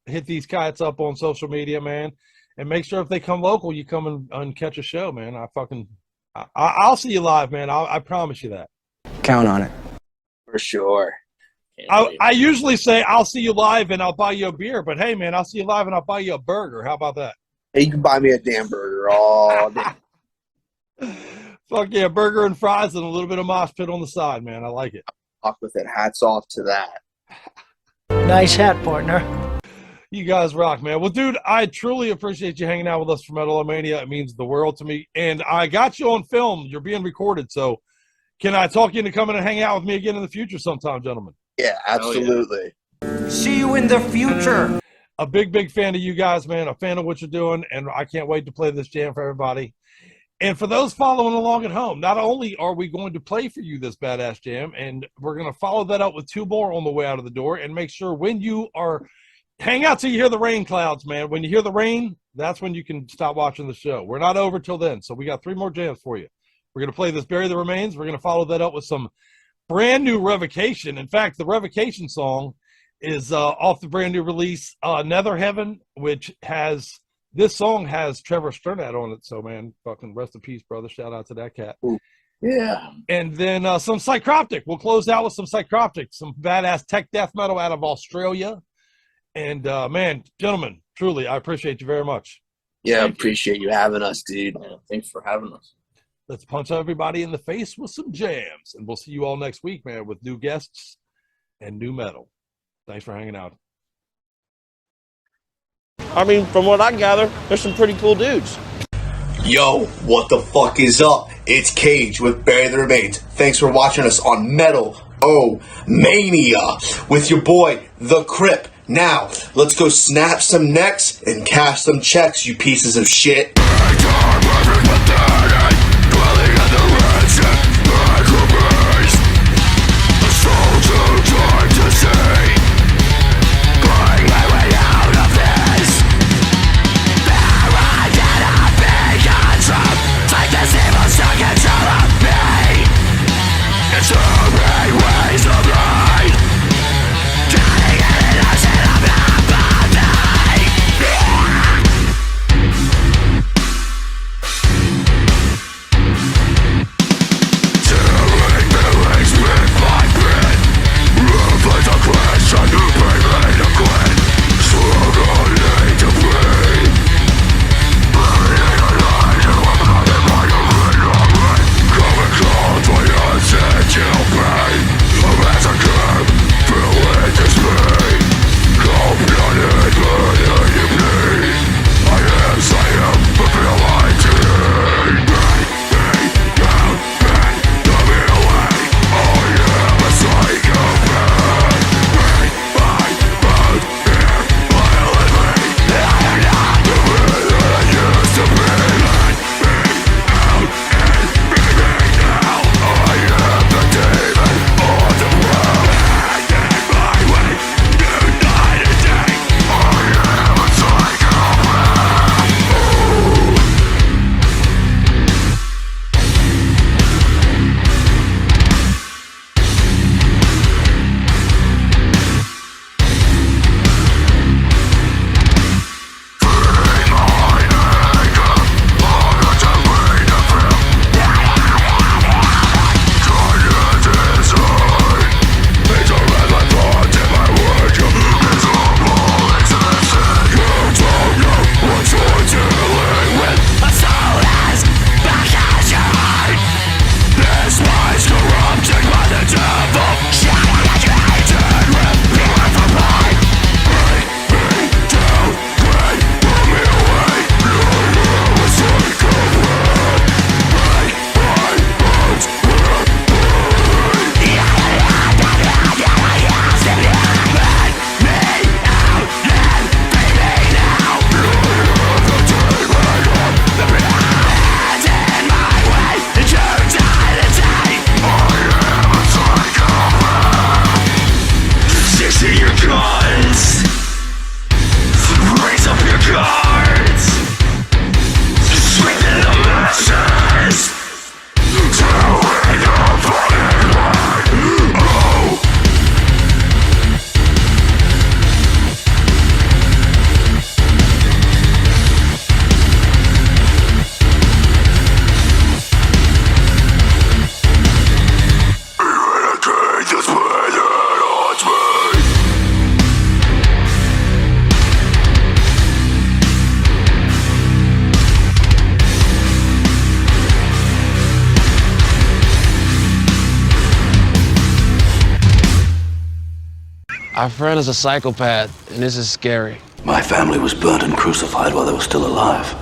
Hit these cats up on social media, man, and make sure if they come local, you come and catch a show, man. I'll see you live, man. I promise you that. Count on it. For sure. I usually say I'll see you live and I'll buy you a beer, but hey, man, I'll see you live and I'll buy you a burger. How about that? Hey, you can buy me a damn burger all day. Fuck yeah, burger and fries and a little bit of mosh pit on the side, man. I like it. Off with it. Hats off to that. Nice hat, partner. You guys rock, man. Well, dude, I truly appreciate you hanging out with us for Metal-O-Mania. It means the world to me. And I got you on film. You're being recorded. So can I talk you into coming and hang out with me again in the future sometime, gentlemen? Yeah, absolutely. See you in the future. A big fan of you guys, man. A fan of what you're doing. And I can't wait to play this jam for everybody. And for those following along at home, not only are we going to play for you this badass jam, and we're going to follow that up with 2 more on the way out of the door, and make sure when you are hang out till you hear the rain clouds, man. When you hear the rain, that's when you can stop watching the show. We're not over till then, so we got 3 more jams for you. We're going to play this Bury the Remains. We're going to follow that up with some brand new Revocation. In fact, the Revocation song is off the brand new release, Nether Heaven, which has... This song has Trevor Sternad on it, so, man, fucking rest in peace, brother. Shout out to that cat. Ooh, yeah. And then some Psychroptic. We'll close out with some Psychroptic, some badass tech death metal out of Australia. And, man, gentlemen, truly, I appreciate you very much. Yeah, appreciate you having us, dude. Yeah, thanks for having us. Let's punch everybody in the face with some jams. And we'll see you all next week, man, with new guests and new metal. Thanks for hanging out. I mean, from what I gather, there's some pretty cool dudes. Yo, what the fuck is up? It's Cage with Bury the Remains. Thanks for watching us on Metal-O-Mania with your boy, the Crypt. Now, let's go snap some necks and cash some checks, you pieces of shit. Our friend is a psychopath, and this is scary. My family was burnt and crucified while they were still alive.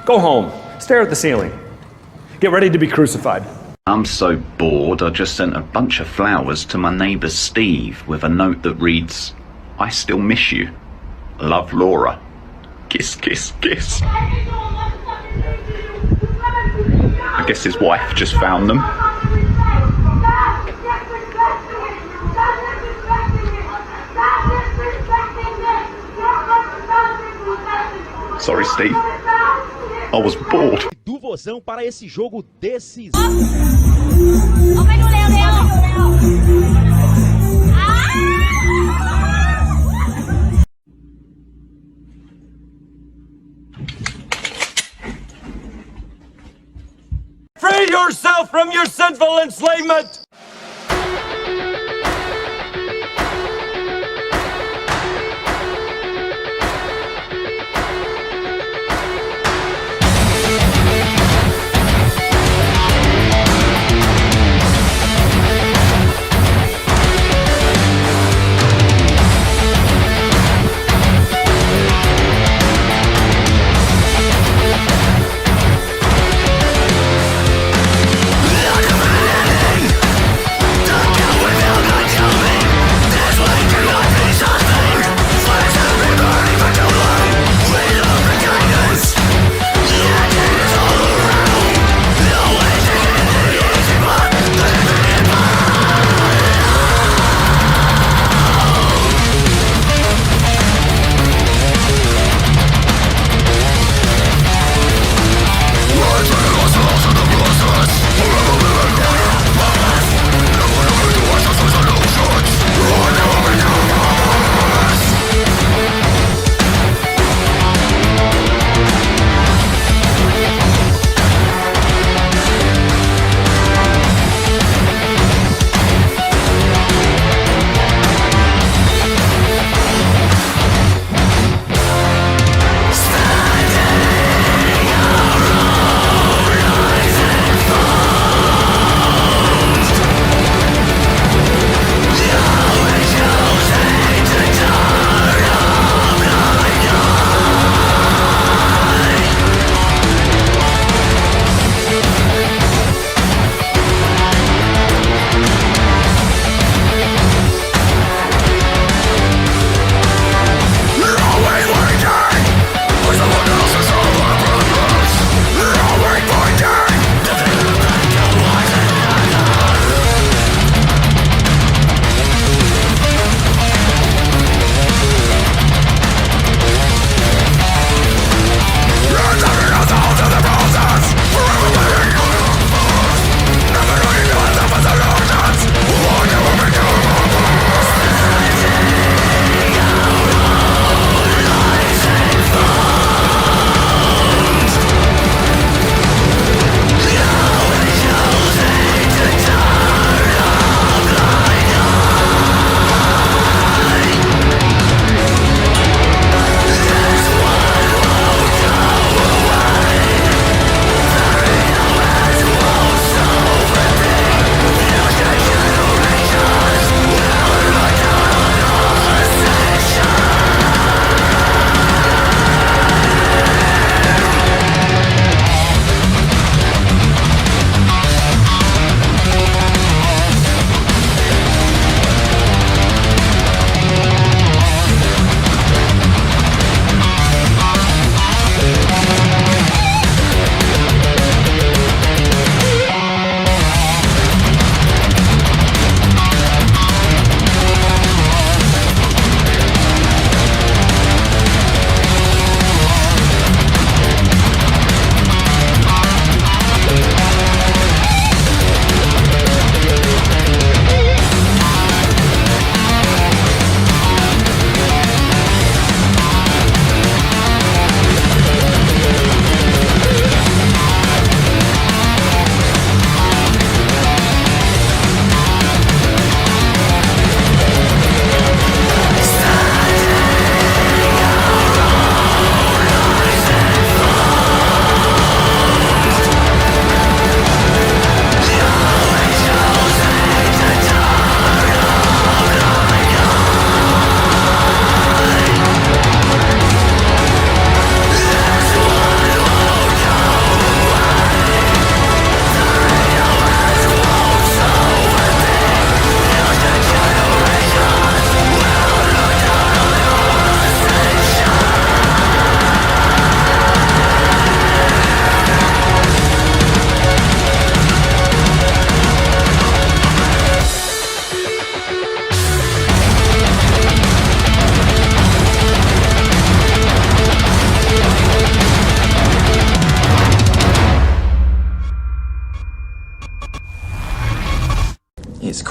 Go home. Stare at the ceiling. Get ready to be crucified. I'm so bored, I just sent a bunch of flowers to my neighbour Steve with a note that reads, "I still miss you. Love, Laura. Kiss, kiss, kiss." I guess his wife just found them. Sorry, Steve. I was bored. Do vozão para esse jogo desses. Free yourself from your sinful enslavement!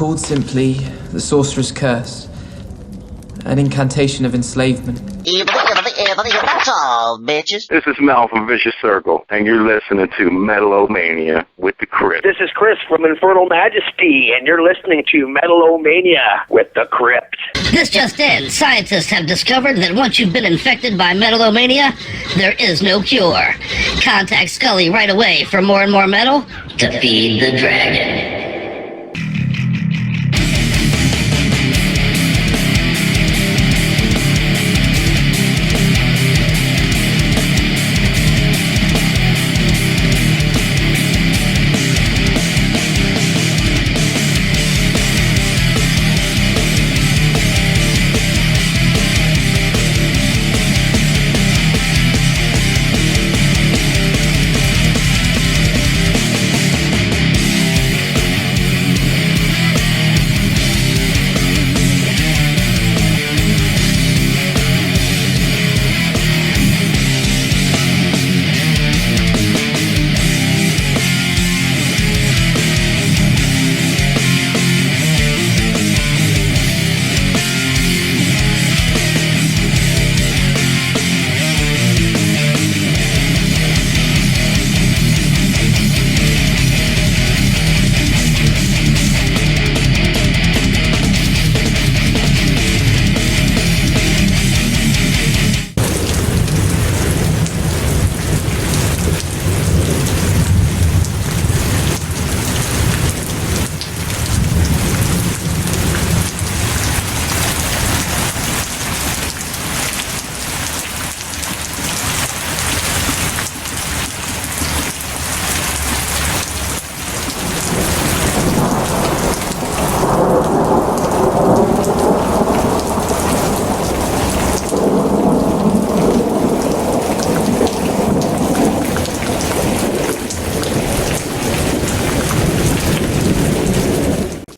called simply the Sorcerer's Curse, an incantation of enslavement. That's all, bitches. This is Mel from Vicious Circle, and you're listening to Metal-O-Mania with the Crypt. This is Chris from Infernal Majesty, and you're listening to Metal-O-Mania with the Crypt. This just in. Scientists have discovered that once you've been infected by Metal-O-Mania, there is no cure. Contact Scully right away for more and more metal to feed the dragon.